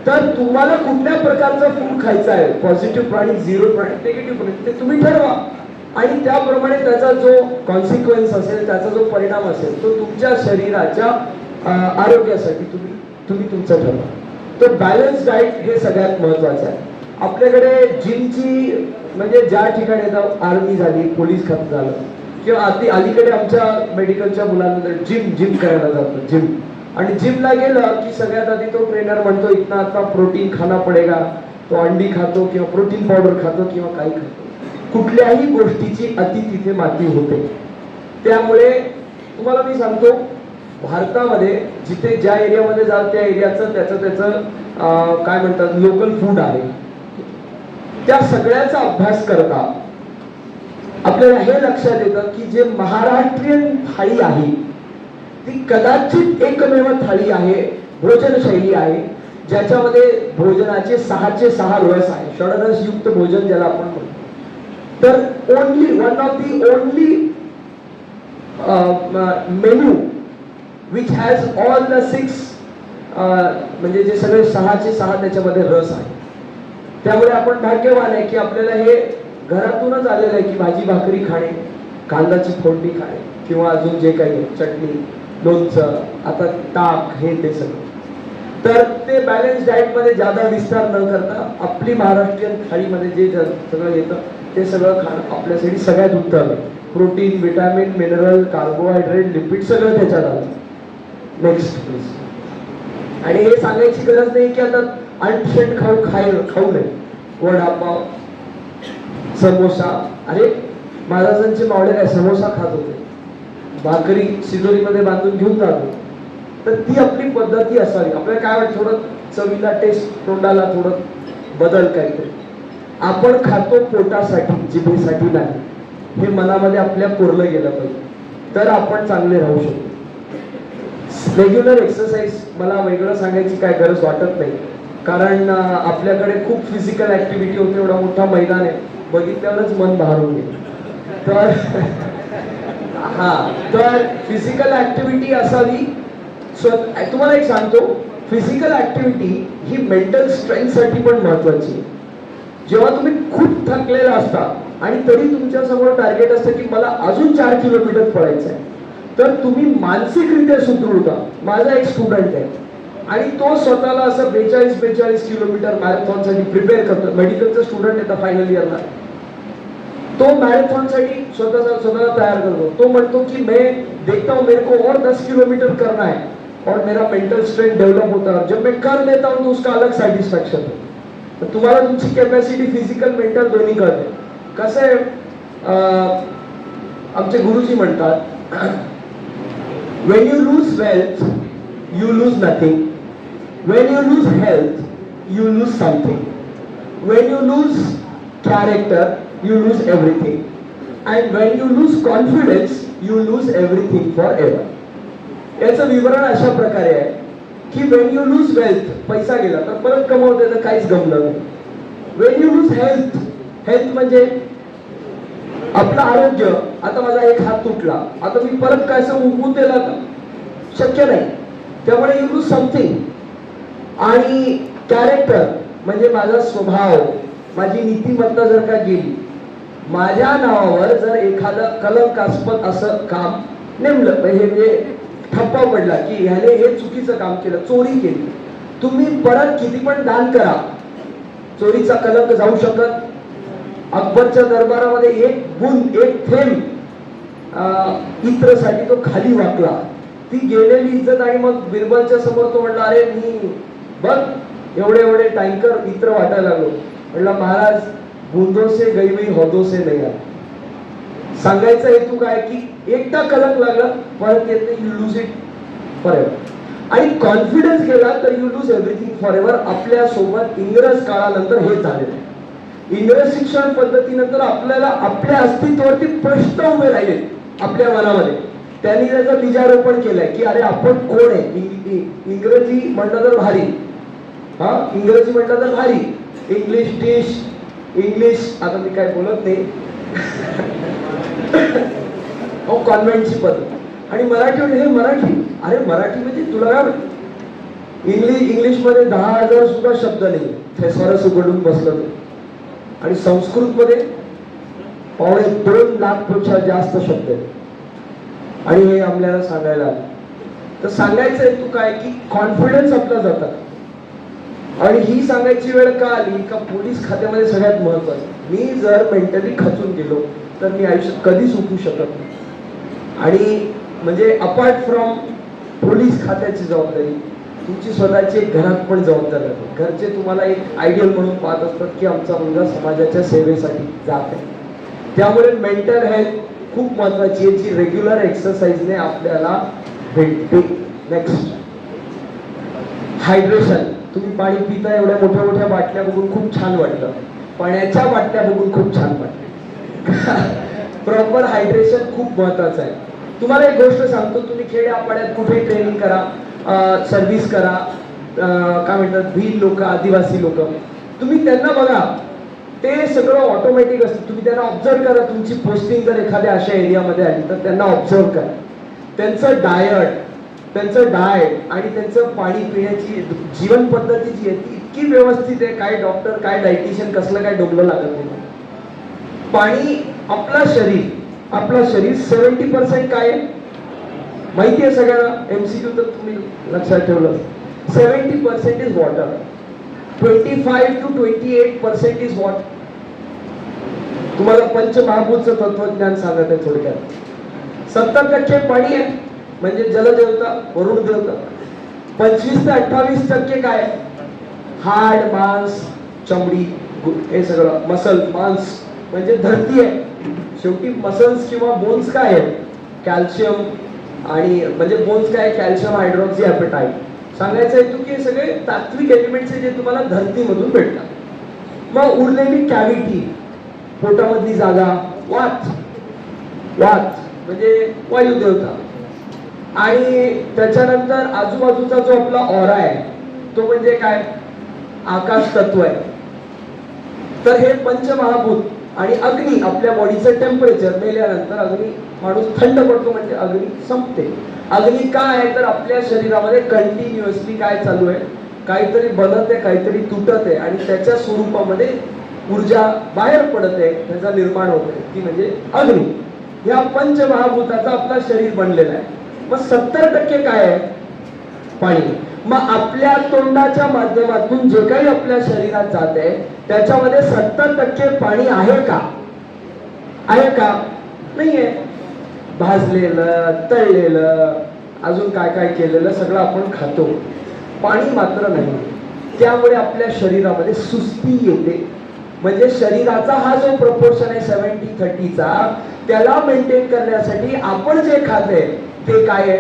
तर तुम्हाला कुठल्या प्रकारचं फूड खायचं आहे, पॉझिटिव्ह प्राणिक, झिरो प्राणिक, निगेटिव्ह प्राणिक, ते तुम्ही ठरवा आणि त्याप्रमाणे त्याचा जो कॉन्सिक्वेन्स असेल, त्याचा जो परिणाम असेल तो तुमच्या शरीराच्या आरोग्यासाठी तुम्ही तुमचं ठरवा. तर बॅलन्स डाएट हे सगळ्यात महत्वाचं आहे. आपल्याकडे जिमची, म्हणजे ज्या ठिकाणी आर्मी झाली, पोलीस खातं झालं, किंवा अलीकडे आमच्या मेडिकलच्या मुलांना जिम करायला जातो, जिम. आणि जिमला गेलं की सगळ्यात आधी तो ट्रेनर म्हणतो इतना आता प्रोटीन खाना पडेगा, तो अंडी खातो किंवा प्रोटीन पावडर खातो किंवा काही खातो. कुठल्याही गोष्टीची अति तिथे माती होते. त्यामुळे तुम्हाला मी सांगतो, भारतामध्ये जिथे ज्या एरियामध्ये जाल त्या एरियाचं त्याचं काय म्हणतात लोकल फूड आहे, त्या सगळ्याचा अभ्यास करता आपल्याला हे लक्षात येतं की जे महाराष्ट्रीयन थाळी आहे ती कदाचित एकमेव थाळी आहे, भोजनशैली आहे, ज्याच्यामध्ये भोजनाचे 6 रस आहे, षडरस युक्त भोजन ज्याला आपण म्हणतो. तर only one of the only menu which has all the 6 म्हणजे जे सगळे 6 त्याच्यामध्ये रस आहे. त्यामुळे आपण भाग्यवान आहे की आपल्याला हे घरातूनच आलेलं आहे की भाजी भाकरी खाणे, कांदाची फोडणी खाणे किंवा अजून जे काही चटणी, लोणचं, आता ताक, हे ते सगळं. तर ते बॅलन्स डाएट मध्ये जादा विस्तार न करता आपली महाराष्ट्रीयन थाळीमध्ये जे सगळं येतं ते सगळं खाणं आपल्यासाठी सगळ्यात उत्तम आहे. Protein, vitamin, mineral, carbohydrate, lipid सगळं त्याच्यात आलं. Next please. आणि हे सांगायची गरज नाही की आता अनशेट खाऊ नये. वडापाव, समोसा, अरे महाराजांचे मावळे काय समोसा खात होते, भाकरी शिदोरीमध्ये बांधून घेऊन जातो. तर ती आपली पद्धती असावी. आपल्याला काय वाटतं, थोडं चवीला, टेस्ट, तोंडाला थोडं बदल काहीतरी. आपण खातो पोटासाठी, जिभेसाठी नाही, हे मनामध्ये आपल्या कोरलं गेलं पाहिजे, तर आपण चांगले राहू शकतो. रेग्युलर एक्सरसाइज मला वेगळं सांगायची काय गरज वाटत नाही, कारण आपल्याकडे खूप फिजिकल ऍक्टिव्हिटी होते. एवढा मोठा मैदान आहे, बघितल्यावरच मन भारून गेलं. तर तर फिजिकल ऍक्टिव्हिटी असावी. तुम्हाला एक सांगतो, फिजिकल ऍक्टिव्हिटी ही मेंटल स्ट्रेंथ साठी पण महत्वाची आहे. जेव्हा तुम्ही खूप थकलेला असता आणि तरी तुमच्या समोर टार्गेट असतं की मला अजून 4 किलोमीटर पळायचं आहे, तर तुम्ही मानसिकरित्या सुदृढ होता. माझा एक स्टुडंट आहे आणि तो स्वतःला असं 42 किलोमीटर मॅरेथॉन साठी प्रिपेअर करतो. मेडिकलचा स्टुडंट आहे, फायनल इयरला. तो मॅरेथॉन साठी स्वतःला तयार करतो. तो म्हणतो की मैं देखता हूँ मेरे को और 10 किलोमीटर करना है और मेरा मेंटल स्ट्रेंथ डेवलप होता है. जब मैं कर लेता हूँ तो उसका अलग सॅटिस्फॅक्शन है. तुम्हाला तुमची कॅपॅसिटी फिजिकल मेंटल दोन्ही कळते. कसं आहे, आमचे गुरुजी म्हणतात, when you lose wealth you lose nothing, when you lose health you lose something, when you lose character you lose everything, and when you lose confidence you lose everything forever. याचं विवरण अशा प्रकारे आहे की when you lose wealth, पैसा गेला तर परत कमवता येतं, काहीच गमलं नाही. when you lose health, health म्हणजे आपलं आरोग्य. आता माझा एक हात तुटला, आता मी परत काय असं उगवून दिला का? शक्य नाही. त्यामुळे यू लूज समथिंग. आणि कॅरेक्टर म्हणजे माझा स्वभाव, माझी नीतिमत्ता जर का गेली, माझ्या नावावर जर एखादं कलंकास्पद असं काम नेमलं, म्हणजे ठप्पा पडला की ह्याने हे चुकीचं काम केलं, चोरी केली, तुम्ही परत किती पण दान करा, चोरीचा कलंक जाऊ शकत. अकबरच्या दरबारामध्ये एक बूंद, एक थेंब इत्रसाठी तो खाली वाकला, ती गेलेली इज्जत. आणि मग बिरबलच्या समोर तो म्हणला, अरे मी बघ एवढे टँकर इत्र वाटायला लागलो. म्हणला, महाराज बूंदो से गई हुई हौदो से नहीं आया. सांगायचा हेतू काय की एकदा कलंक लागला परत येत नाही, you lose it for ever. आणि कॉन्फिडन्स गेला तर you lose everything for ever. आपल्या सोबत इंग्रज काळानंतर हे झालेलं आहे. इंग्रज शिक्षण पद्धतीनंतर आपल्याला आपल्या अस्तित्वावरती प्रश्न उभे राहिले आपल्या मनामध्ये. त्यांनी त्याचं बीजारोपण केलंय की अरे आपण कोण आहे. इंग्रजी म्हटलं तर भारी, इंग्रजी म्हटलं तर भारी, इंग्लिश डिश, इंग्लिश, आता मी काय बोलत नाही, कॉन्व्हेंटची पद्धत. आणि मराठी म्हणजे हे मराठी, अरे मराठी म्हणजे तुला काय इंग्लिश मध्ये 10,000 सुद्धा शब्द नाही, थेसॉरस उघडून बसलं ते. आणि संस्कृत मध्ये 2.25 लाख पेक्षा जास्त शब्द आहेत. आणि हे आपल्याला सांगायला आलं तर सांगायचं आहे तू काय की कॉन्फिडन्स आपला जातात. आणि ही सांगायची वेळ का आली का पोलीस खात्यामध्ये सगळ्यात महत्वाचं, मी जर मेंटली खचून गेलो तर मी आयुष्यात कधीच उठू शकत नाही. आणि म्हणजे अपार्ट फ्रॉम पोलीस खात्याची जबाबदारी, तुमची स्वतःची एक घरात पण जबाबदारी आहे. घरचे तुम्हाला एक आयडियल म्हणून पाहत असतात की आमचा मुलगा समाजाच्या सेवेसाठी जात आहे. त्यामुळे मेंटल हेल्थ खूप महत्वाची आहे, जी रेग्युलर एक्सरसाइजने आपल्याला भेटते. Next, hydration. तुम्ही पाणी पिता, एवढ्या मोठ्या बाटल्या बघून खूप छान वाटलं, पाण्याच्या बाटल्या बघून खूप छान वाटलं. प्रॉपर हायड्रेशन खूप महत्वाचं आहे. तुम्हाला एक गोष्ट सांगतो, तुम्ही खेड्यापाड्यात कुठे ट्रेनिंग करा, सर्व्हिस करा, काय म्हणतात भिल लोक, आदिवासी लोक, तुम्ही त्यांना बघा, ते सगळं ऑटोमॅटिक असतं. तुम्ही त्यांना ऑब्झर्व करा. तुमची पोस्टिंग जर एखाद्या अशा एरियामध्ये आली तर त्यांना ऑब्झर्व करा. त्यांचं डाएट आणि त्यांचं पाणी पिण्याची जीवन पद्धती जी आहे ती इतकी व्यवस्थित आहे. काय डॉक्टर, काय डायटिशियन, कसलं काय डोंबलं लागत नाही. पाणी, आपलं शरीर 70% काय आहे माहिती आहे सगळ्यांना. MCQ तर तुम्ही लक्षात ठेवलं. 70% is water, 25 to 28% is what. तुम्हाला पंचमहाभूतचं तत्वज्ञान सांगत आहे थोडक्यात. 70% पाणी आहे, म्हणजे जलदेवता, वरुण देवता. 25 ते 28% काय, हाड, मांस, चमडी, हे सगळं मसल, मांस म्हणजे धरती आहे. शेवटी मसल्स किंवा बोन्स काय आहेत, कॅल्शियम, आणि म्हणजे बोन्स काय, कॅल्शियम हायड्रॉक्सी ॲपेटाईट सांगायचं आहे की हे सगळे तात्विक एलिमेंट्स आहे जे तुम्हाला धरतीमधून भेटतात. मग उरलेली कॅव्हिटी, पोटामधली जागा, वात म्हणजे वायुदेवता, आणि त्याच्यानंतर आजूबाजूचा जो आपला ऑरा आहे तो म्हणजे काय, आकाश तत्व आहे. तर हे पंचमहाभूत आणि अग्नी, आपल्या बॉडीचं टेम्परेचर मेल्यानंतर अग्नी, माणूस थंड पडतो म्हणजे अग्नी संपते. अग्नी का आहे तर आपल्या शरीरामध्ये कंटिन्युअसली काय चालू आहे, काहीतरी बनत आहे, काहीतरी तुटत आहे आणि त्याच्या स्वरूपामध्ये ऊर्जा बाहेर पडत आहे, त्याचा निर्माण होत आहे, ती म्हणजे अग्नी. या पंचमहाभूताचं आपलं शरीर बनलेलं आहे. मग 70% काय आहे, पाणी. मग आपल्या तोंडाच्या माध्यमातून जे काही आपल्या शरीरात जात आहे त्याच्यामध्ये 70% पाणी आहे का, नाहीये. भाजलेलं, तळलेलं, अजून काय काय केलेलं सगळं आपण खातो, पाणी मात्र नाही. त्यामुळे आपल्या शरीरामध्ये सुस्ती येते. म्हणजे शरीराचा हा जो प्रपोर्शन आहे 70-30चा, त्याला मेंटेन करण्यासाठी आपण जे खाते ते काय आहे,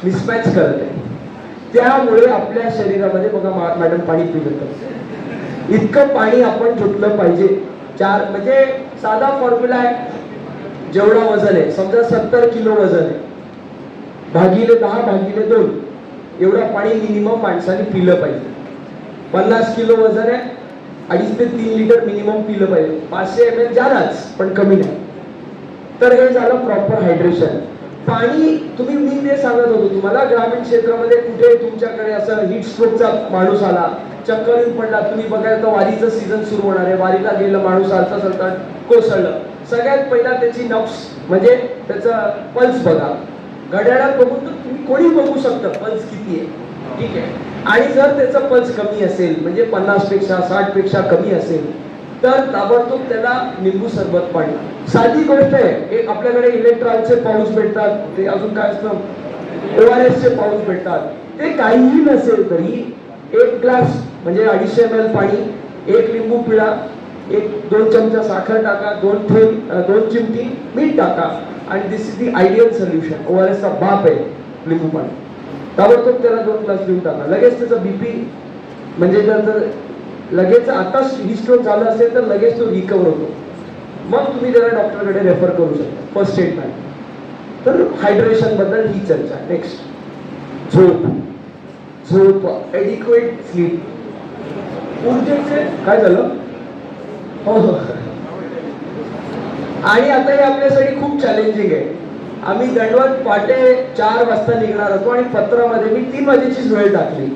मिसमॅच करते. त्यामुळे आपल्या शरीरामध्ये बघा मॅडम पाणी पिलं इतकं पाणी आपण घेतलं पाहिजे. म्हणजे साधा फॉर्म्युला आहे, जेवढा वजन आहे समजा 70 किलो वजन आहे, भागिले 10 भागिले 2 एवढं पाणी मिनिमम माणसाने पिलं पाहिजे. 50 किलो वजन आहे, 2.5 ते 3 लिटर मिनिमम पिलं पाहिजे. 500 ml जादाच, पण कमी नाही. तर हे झालं प्रॉपर हायड्रेशन. पाणी तुम्ही, मी ते सांगत होतो तुम्हाला, ग्रामीण क्षेत्रामध्ये कुठे तुमच्याकडे असं हीट स्ट्रोकचा माणूस आला, चक्कर येऊन पडला, तुम्ही बघायला तर वारीचं सीझन सुरू होणार आहे, वारीला गेलं माणूस, चालता चालता कोसळलं, सगळ्यात पहिला त्याची नब्स म्हणजे त्याचा पल्स बघा. घड्याळात बघून तर तुम्ही कोणी बघू शकता पल्स किती आहे, ठीक आहे. आणि जर त्याचा पल्स कमी असेल, म्हणजे 50 पेक्षा 60 पेक्षा कमी असेल, तर ताबडतोब त्याला लिंबू सरबत पाणी. साधी गोष्ट आहे. एक आपल्याकडे इलेक्ट्रॉलचे पाऊच भेटतात, ते अजून काय असतं, ORS चे पाऊच भेटतात. ते काहीही नसेल तरी 1 ग्लास म्हणजे 250 ml पाणी, 1 लिंबू पिळा, 1-2 चमचा साखर टाका, 2 चिमटी मीठ टाका, आणि this is the ideal solution. ORS चा बाप आहे लिंबू पाणी. ताबडतोब त्याला 2 ग्लास देऊन टाका, लगेच त्याचा बीपी म्हणजे जर लगेच आता हिस्ट्रोक झालं असेल तर लगेच तो रिकवर होतो. मग तुम्ही त्याला डॉक्टरकडे रेफर करू शकता फर्स्ट एड साठी. तर हायड्रेशन बद्दल ही चर्चा. नेक्स्ट, झोप, एडिक्वेट स्लीप. ऊर्जेचे काय झालं, हो. आणि आता हे आपल्यासाठी खूप चॅलेंजिंग आहे. आम्ही दंडवत पहाटे 4 वाजता निघणार होतो आणि पत्रामध्ये मी 3 वाजेचीच वेळ टाकली,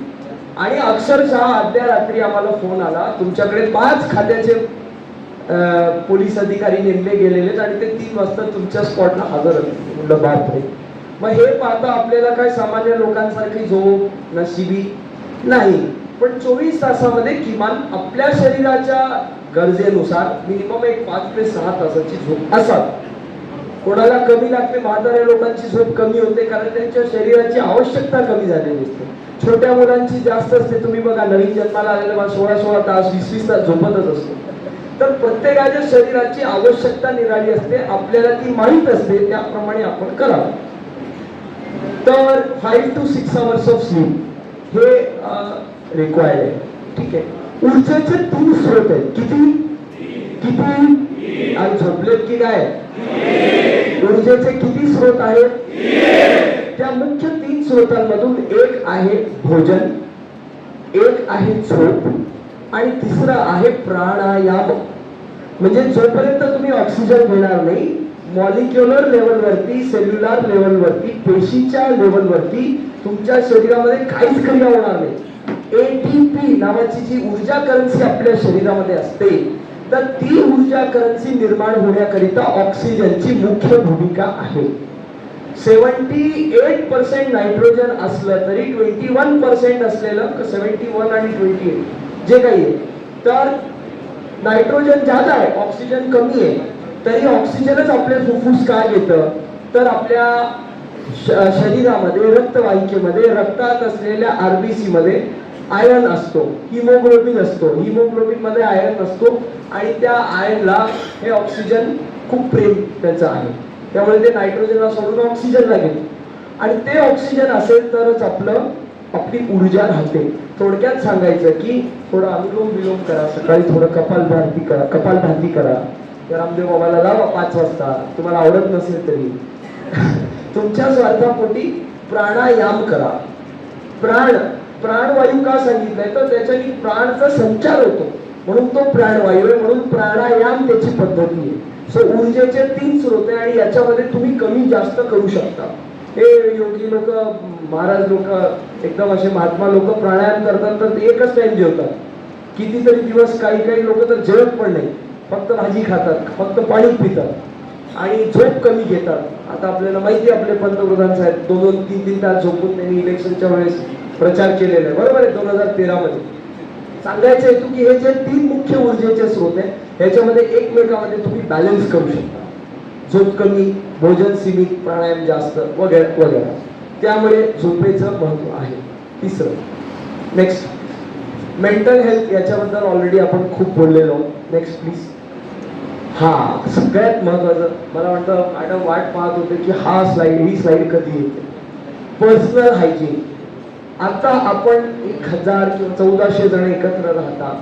आणि अक्षरशः अर्ध्या रात्री आम्हाला फोन आला, तुमच्याकडे 5 खात्याचे पोलीस अधिकारी नेमले गेलेले आणि ते 3 वाजता तुमच्या स्पॉटला हजर होते. म्हटलं बापरे. मग हे पाहता आपल्याला काय सामान्य लोकांसारखी झोप नशिबी नाही, पण 24 तासामध्ये किमान आपल्या शरीराच्या गरजेनुसार मिनिमम 5 ते 6 तासाची झोप असावी. कोणाला कमी लागते, म्हाताऱ्या लोकांची झोप कमी होते कारण त्यांच्या शरीराची आवश्यकता कमी झालेली असते. छोट्या मुलांची जास्त असते. तुम्ही बघा, नवीन जन्माला आलेला 16 तास 20 तास झोपतच असतो. तर प्रत्येकाच्या शरीराची आवश्यकता निराळी असते, आपल्याला ती माहीत असते, त्याप्रमाणे आपण करावं. तर 5 to 6 hours ऑफ स्लीप हे रिक्वायर्ड आहे, ठीक आहे. ऊर्जेचे 3 स्रोत आहेत. किती आणि झोपलेत की काय, ऊर्जेचे किती स्रोत आहेत, त्या मुख्य 3 स्रोतांमधून एक आहे भोजन, एक आहे झोप, आणि तिसरा आहे प्राणायाम. म्हणजे जोपर्यंत तुम्ही ऑक्सिजन घेणार नाही, मॉलिक्युलर लेवलवरती, सेल्युलर लेवलवरती, पेशीच्या लेवलवरती तुमच्या शरीरामध्ये काहीच क्रिया होणार नाही. ATP नावाची जी ऊर्जा करन्सी आपल्या शरीरामध्ये असते, तर ती ऊर्जा करन्सी निर्माण होण्याकरिता ऑक्सिजनची मुख्य भूमिका आहे. 78% नायट्रोजन असलं तरी 21% असलेलं, 71 आणि 28 जे काही आहे, तर नायट्रोजन जादा आहे, ऑक्सिजन कमी आहे. तरी ऑक्सिजनच आपले फुफ्फुस काय घेतं, तर आपल्या शरीरामध्ये रक्तवाहिकेमध्ये रक्तात असलेल्या RBC मध्ये आयर्न असतो, हिमोग्लोबिन असतो, हिमोग्लोबिन मध्ये आयर्न असतो, आणि त्या आयर्नला हे ऑक्सिजन खूप प्रेम त्याचं आहे, त्यामुळे ते नायट्रोजनला सोडून ऑक्सिजनला घेतो. आणि ते ऑक्सिजन असेल तरच आपली ऊर्जा राहते. थोडक्यात सांगायचं की थोडं अनुलोम विलोम करा, सकाळी थोडं कपालभाती करा. रामदेव बाबाला लावा 5 वाजता, तुम्हाला आवडत नसेल तरी. तुमच्या स्वार्थापोटी प्राणायाम करा. प्राणवायू का सांगितलंय तर त्याच्यानी प्राणचा संचार होतो, म्हणून तो प्राणवायू आहे, म्हणून प्राणायाम त्याची पद्धती आहे. सो ऊर्जेचे 3 स्रोत आहे आणि याच्यामध्ये तुम्ही कमी जास्त करू शकता. हे योगी लोक, महाराज लोक, एकदम असे महात्मा लोक प्राणायाम करतात तर ते एकच टाइम जेवतात. कितीतरी दिवस काही लोक तर जेवत पण नाही, फक्त भाजी खातात, फक्त पाणी पितात आणि झोप कमी घेतात. आता आपल्याला माहिती आहे आपले पंतप्रधान साहेब 2-2, 3-3 तास झोपून त्यांनी इलेक्शनच्या वेळेस प्रचार केलेला आहे, बरोबर आहे. 2013 मध्ये सांगायचं हेतू की हे जे 3 मुख्य ऊर्जेचे स्रोत आहे ह्याच्यामध्ये एकमेकांमध्ये तुम्ही बॅलन्स करू शकता. झोप कमी, भोजन सीमित, प्राणायाम जास्त वगैरे वगैरे. त्यामुळे झोपेचं महत्व आहे. तिसरं नेक्स्ट मेंटल हेल्थ, याच्याबद्दल ऑलरेडी आपण खूप बोललेलो. Next please. हा सगळ्यात महत्वाचं, मला वाटतं मॅडम वाट पाहत होते की ही स्लाइड कधी येते. Personal hygiene. आता आपण 1000 किंवा 1400 जण एकत्र राहतात.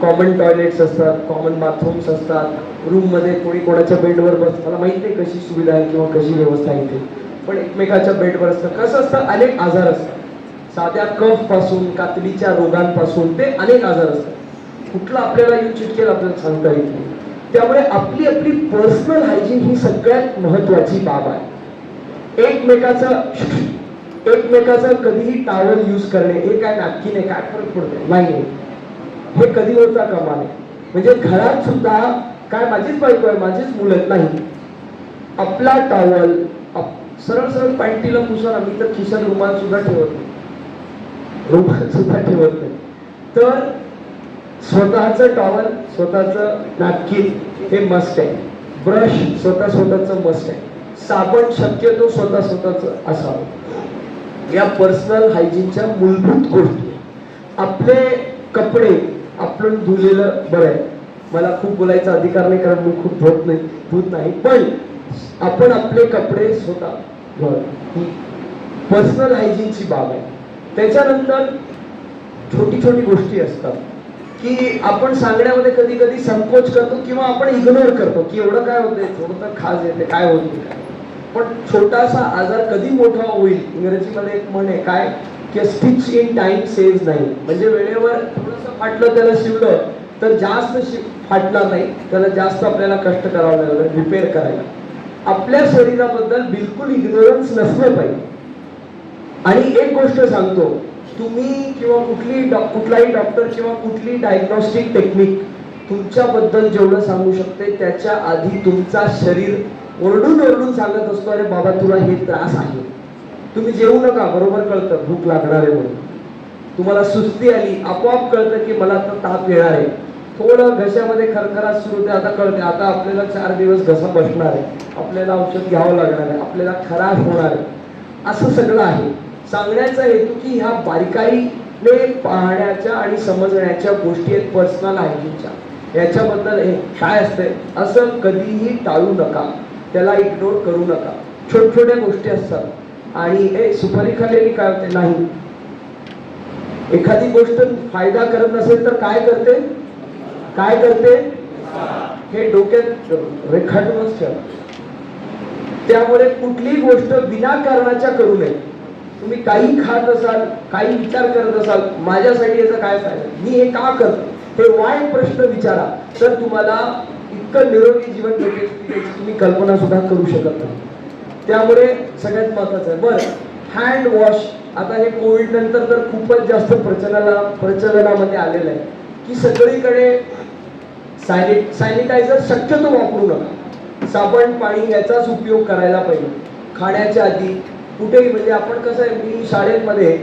कॉमन टॉयलेट्स असतात, कॉमन बाथरूम्स असतात, रूम मध्ये कोणी कोणाच्या बेडवर बसतं. मला माहिती आहे कशी सुविधा आहे किंवा कशी व्यवस्था आहे इथे, पण एकमेकाच्या बेडवर असतं. कसं असतं, अनेक आजार असतात. साध्या कफ पासून, कातडीच्या रोगांपासून ते अनेक आजार असतात. कुठला आपल्याला येऊन चिटकेल आपल्याला सांगता येत नाही. त्यामुळे आपली पर्सनल हायजीन ही सगळ्यात महत्वाची बाब आहे. एकमेकाचं कधीही टॉवेल यूज करणे, हे काय नॅपकिन आहे, काय फरक पडतो नाही, हे कधी होता कामा नये. म्हणजे घरात सुद्धा काय माझीच बायको आहे, माझीच मुलं नाही, आपला टॉवेल सरळ सरळ पॅन्टीला पुसा. मी तर खिशात रुमाल सुद्धा ठेवत नाही. तर स्वतःचं टॉवेल, स्वतःचं नॅपकिन हे मस्ट आहे. ब्रश स्वतःचं मस्ट आहे. साबण शक्यतो स्वतःचं असावं. या पर्सनल हायजीनच्या मूलभूत गोष्टी. आपले कपडे आपण धुलेलं बरं आहे. मला खूप बोलायचा अधिकार नाही कारण मी खूप धुत नाही, पण आपण आपले कपडे स्वतः, ही पर्सनल हायजीनची बाब आहे. त्याच्यानंतर छोटी गोष्टी असतात की आपण सांगण्यामध्ये कधी कधी संकोच करतो किंवा आपण इग्नोर करतो की एवढं काय होतंय, थोडं तर खाज येते, काय होत नाही काय. पण छोटासा आजार कधी मोठा होईल, इंग्रजीमध्ये एक म्हण आहे काय की स्टिच इन टाइम सेव्स नाही. म्हणजे वेळेवर थोडंसं फाटलं त्याला शिवलं तर जास्त फाटणार नाही, त्याला जास्त आपल्याला कष्ट करावं लागलं रिपेअर करायला. आपल्या शरीराबद्दल बिलकुल इग्नोरन्स नसलं पाहिजे. आणि एक गोष्ट सांगतो, तुम्ही किंवा कुठलाही डॉक्टर किंवा कुठली डायग्नोस्टिक टेक्निक तुमच्याबद्दल जेवढं सांगू शकते त्याच्या आधी तुमचा शरीर ओरडून सांगत असतो, अरे बाबा तुला हे त्रास आहे, तुम्ही जेवू नका. बरोबर कळतं भूक लागणार आहे म्हणून. तुम्हाला सुस्ती आली, आपोआप कळतं की मला आता ताप येणार आहे. थोडं घशामध्ये खरखराट सुरू होते, आता कळते आता आपल्याला 4 दिवस घसा बसणार आहे, आपल्याला औषध घ्यावं लागणार आहे, आपल्याला खराब होणार आहे. असं सगळं आहे. सांगण्याचा हेतू की ह्या बारीकाईने पाहण्याच्या आणि समजण्याच्या गोष्टी आहेत पर्सनल हायजीनच्या. याच्याबद्दल हे काय असतंय असं कधीही टाळू नका, त्याला इग्नोर करू नका. छोट्या गोष्टी असतात आणि सुपारी खाल्लेली काय होते नाही. एखादी गोष्ट फायदा करत नसेल तर काय करते हे डोक्यात रेखाटूनच ठेवा. त्यामुळे कुठलीही गोष्ट विनाकारणाच्या करू नये. तुम्ही काही खात असाल, काही विचार करत असाल, माझ्यासाठी याचा काय फायदा, मी हे का करतो, हे वाईट प्रश्न विचारा, तर तुम्हाला इतकं निरोगी जीवन भेटेल की त्याची तुम्ही कल्पना सुद्धा करू शकत नाही. त्यामुळे सगळ्यात महत्वाचं आहे. बरं, हँड वॉश. आता हे कोविड नंतर तर खूपच जास्त प्रचलनामध्ये आलेलं आहे की सगळीकडे सॅनिटायझर शक्यतो वापरू नका. साबण पाणी याचाच उपयोग करायला पाहिजे. खाण्याच्या आधी कुठेही, म्हणजे आपण कसं आहे, मी शाळेमध्ये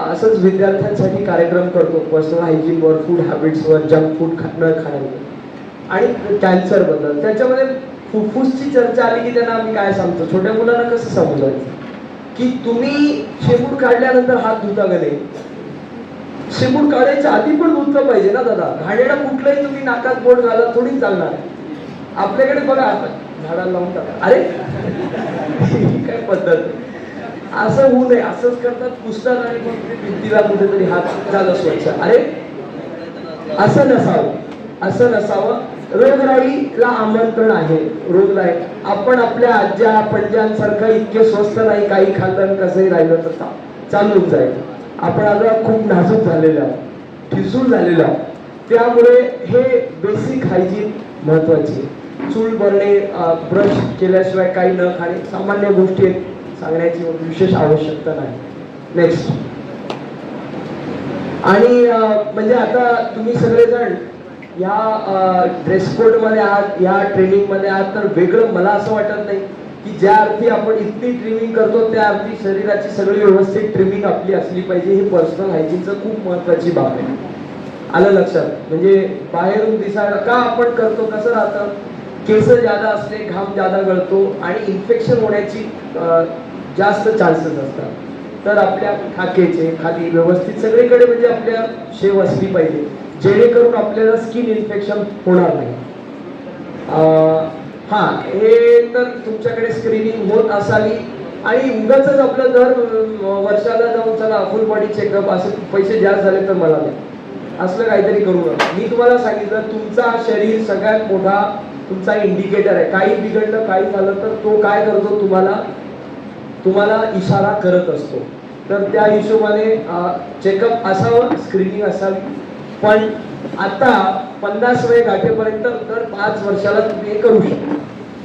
असंच विद्यार्थ्यांसाठी कार्यक्रम करतो पर्सनल हायजीनवर, फूड हॅबिट्सवर, जंक फूड न खाण्यावर आणि कॅन्सर बद्दल. त्याच्यामध्ये फुफ्फुसची चर्चा आली की त्यांना आम्ही काय सांगतो, छोट्या मुलांना कसं समजायचं की तुम्ही शेपूट काढल्यानंतर हात धुता का नाही. शेपूट काढायच्या आधी पण धुतलं पाहिजे ना दादा. घाणेरडा कुठलंही तुम्ही नाकात बोट घाला थोडी चालणार आहे. आपल्याकडे बघा आता झाडाला लावून टाका, अरे काय पद्धत. असं होऊ नये. असंच करतात, पुसतात आणि मग ते भिंतीला कुठेतरी हात झालं स्वच्छ. अरे असं नसावं, असं नसावं. रोगराईला आमंत्रण आहे. रोगराई, आपण आपल्या आज्या पंजांसारखं इतके स्वस्त नाही, काही खाल्लं कसंही राहिलं तर चालून जाईल. आपण आता खूप नाजूक झालेलो आहोत, ठिसूळ झालेलो आहोत. त्यामुळे हे बेसिक हायजीन महत्वाची. चूल भरणे, ब्रश केल्याशिवाय काही न खाणे, सामान्य गोष्टी सांगण्याची विशेष आवश्यकता नाही. नेक्स्ट. आणि म्हणजे आता तुम्ही सगळेजण या ड्रेस कोड मध्ये आहात, या ट्रेनिंग मध्ये आहात, तर वेगळं मला असं वाटत नाही की ज्या अर्थी आपण इतकी ट्रिमिंग करतो त्या अर्थी शरीराची सगळी व्यवस्थित ट्रिमिंग आपली असली पाहिजे. ही पर्सनल हायजीनचं खूप महत्वाची बाब आहे. आलं लक्षात? म्हणजे बाहेरून दिसायला का आपण करतो, कसं राहतं, केस जादा असले, घाम जादा गळतो आणि इन्फेक्शन होण्याची जास्त चान्सेस असतात. तर आपल्या खाकेचे खाली व्यवस्थित सगळीकडे म्हणजे आपल्या शेव असली पाहिजे, जेणेकरून आपल्याला स्किन इन्फेक्शन होणार नाही. हा, हे तर तुमच्याकडे स्क्रीनिंग होत असावी. आणि उगाच आपलं दर वर्षाला जाऊन चला फुल बॉडी चेकअप, असे पैसे जास्त झाले तर मला नाही, असलं काहीतरी करू नका. मी तुम्हाला सांगितलं, तुमचा शरीर सगळ्यात मोठा तुमचा इंडिकेटर आहे. काही बिघडलं, काही झालं तर तो काय करतो, तुम्हाला इशारा करत असतो. तर त्या हिशोबाने चेकअप असावं, स्क्रीनिंग असावी. पण आता 50 वय गाठेपर्यंत दर 5 वर्षाला तुम्ही हे करू शकता,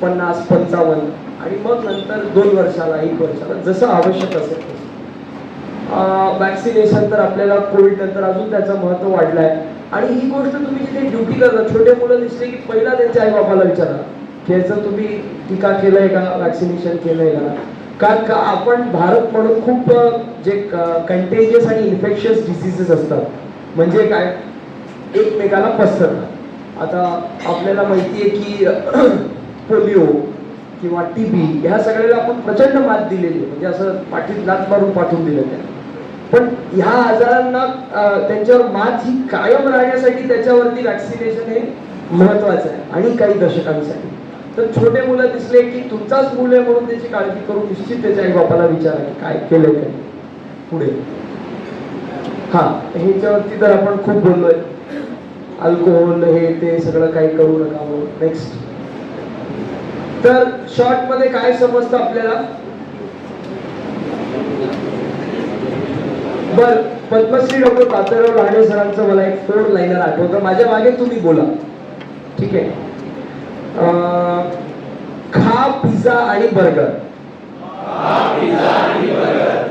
50, 55, आणि मग नंतर 2 वर्षाला, 1 वर्षाला, जसं आवश्यक असेल. वॅक्सिनेशन तर आपल्याला कोविड नंतर अजून त्याचं महत्व वाढलं आहे. आणि ही गोष्ट तुम्ही जिथे ड्युटी करता, छोटे मुलं दिसले की पहिला त्यांच्या आई बाबाला विचारा की याचं तुम्ही टीका केलंय का, वॅक्सिनेशन केलंय का. कारण का आपण भारत म्हणून खूप जे कंटेजियस आणि इन्फेक्शियस डिसीजेस असतात, म्हणजे काय, एकमेकाला पसरतात. आता आपल्याला माहिती आहे की पोलिओ किंवा टीबी ह्या सगळ्याला आपण प्रचंड मात दिलेली आहे, म्हणजे असं पाठीत लाथ मारून पाठवून दिलं त्या. पण ह्या आजारांना त्यांच्यावर मात ही कायम राहण्यासाठी त्याच्यावरती वॅक्सिनेशन हे महत्वाचं आहे, आणि काही दशकांसाठी. तर छोटे मुलं दिसले की तुमचाच मुलं आहे म्हणून त्याची काळजी करून निश्चित त्याच्या आई बापाला विचारा की काय केलंय काय पुढे. हा, ह्याच्यावरती तर आपण खूप बोललोय, अल्कोहोल हे ते सगळं काही करू नका म्हणून. नेक्स्ट. तर शॉर्ट मध्ये काय समजतं आपल्याला. बर, पद्मश्री डॉक्टर तात्याराव लहाने सरांचं मला एक 4 लाईनर आठवतं. माझ्या मागे तुम्ही बोला, ठीक आहे. खा पिझ्झा आणि बर्गर,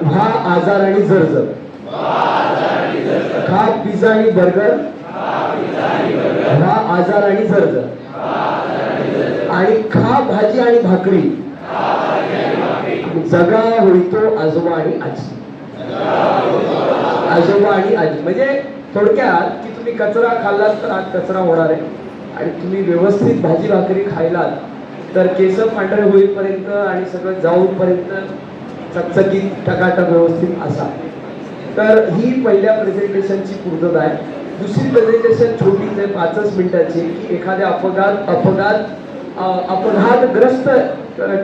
व्हा आजार आणि जर्जर. खा पिझ्झा आणि बर्गर, व्हा आजार आणि जर्जर. आणि खा भाजी आणि भाकरी, जगा होईतो आजोबा आणि आजी. आजोबा आणि आजी म्हणजे थोडक्यात की तुम्ही कचरा खाल्लात तर आज कचरा होणार आहे, आणि तुम्ही व्यवस्थित भाजी भाकरी खायलात तर केस पांढरे होईपर्यंत आणि सगळं जाऊपर्यंत चकचकीत टकाटक व्यवस्थित असा. तर ही पहिल्या प्रेझेंटेशनची पूर्तता आहे. दुसरी प्रेझेंटेशन छोटीच आहे, 5 मिनिटाची, की एखाद्या अपघातग्रस्त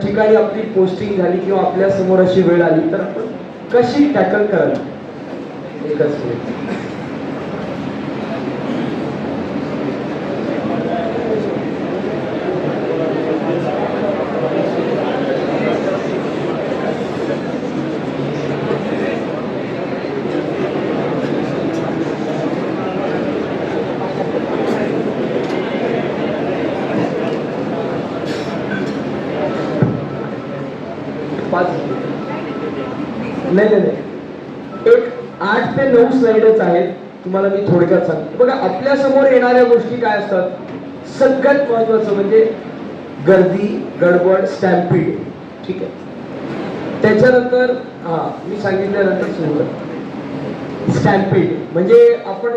ठिकाणी आपली पोस्टिंग झाली किंवा आपल्या समोर अशी वेळ आली तर आपण कशी टॅकल करावी. एकच मिनिट. नाही, एक 8 ते 9 स्लाइडच आहेत. तुम्हाला मी थोडक्यात सांगतो. बघा, आपल्या समोर येणाऱ्या गोष्टी काय असतात. सगळ्यात महत्वाचं म्हणजे गर्दी, गडबड, स्टॅम्पीड, ठीक आहे. त्याच्यानंतर मी सांगितल्यानंतर सुरू कर. स्टॅम्पीड म्हणजे आपण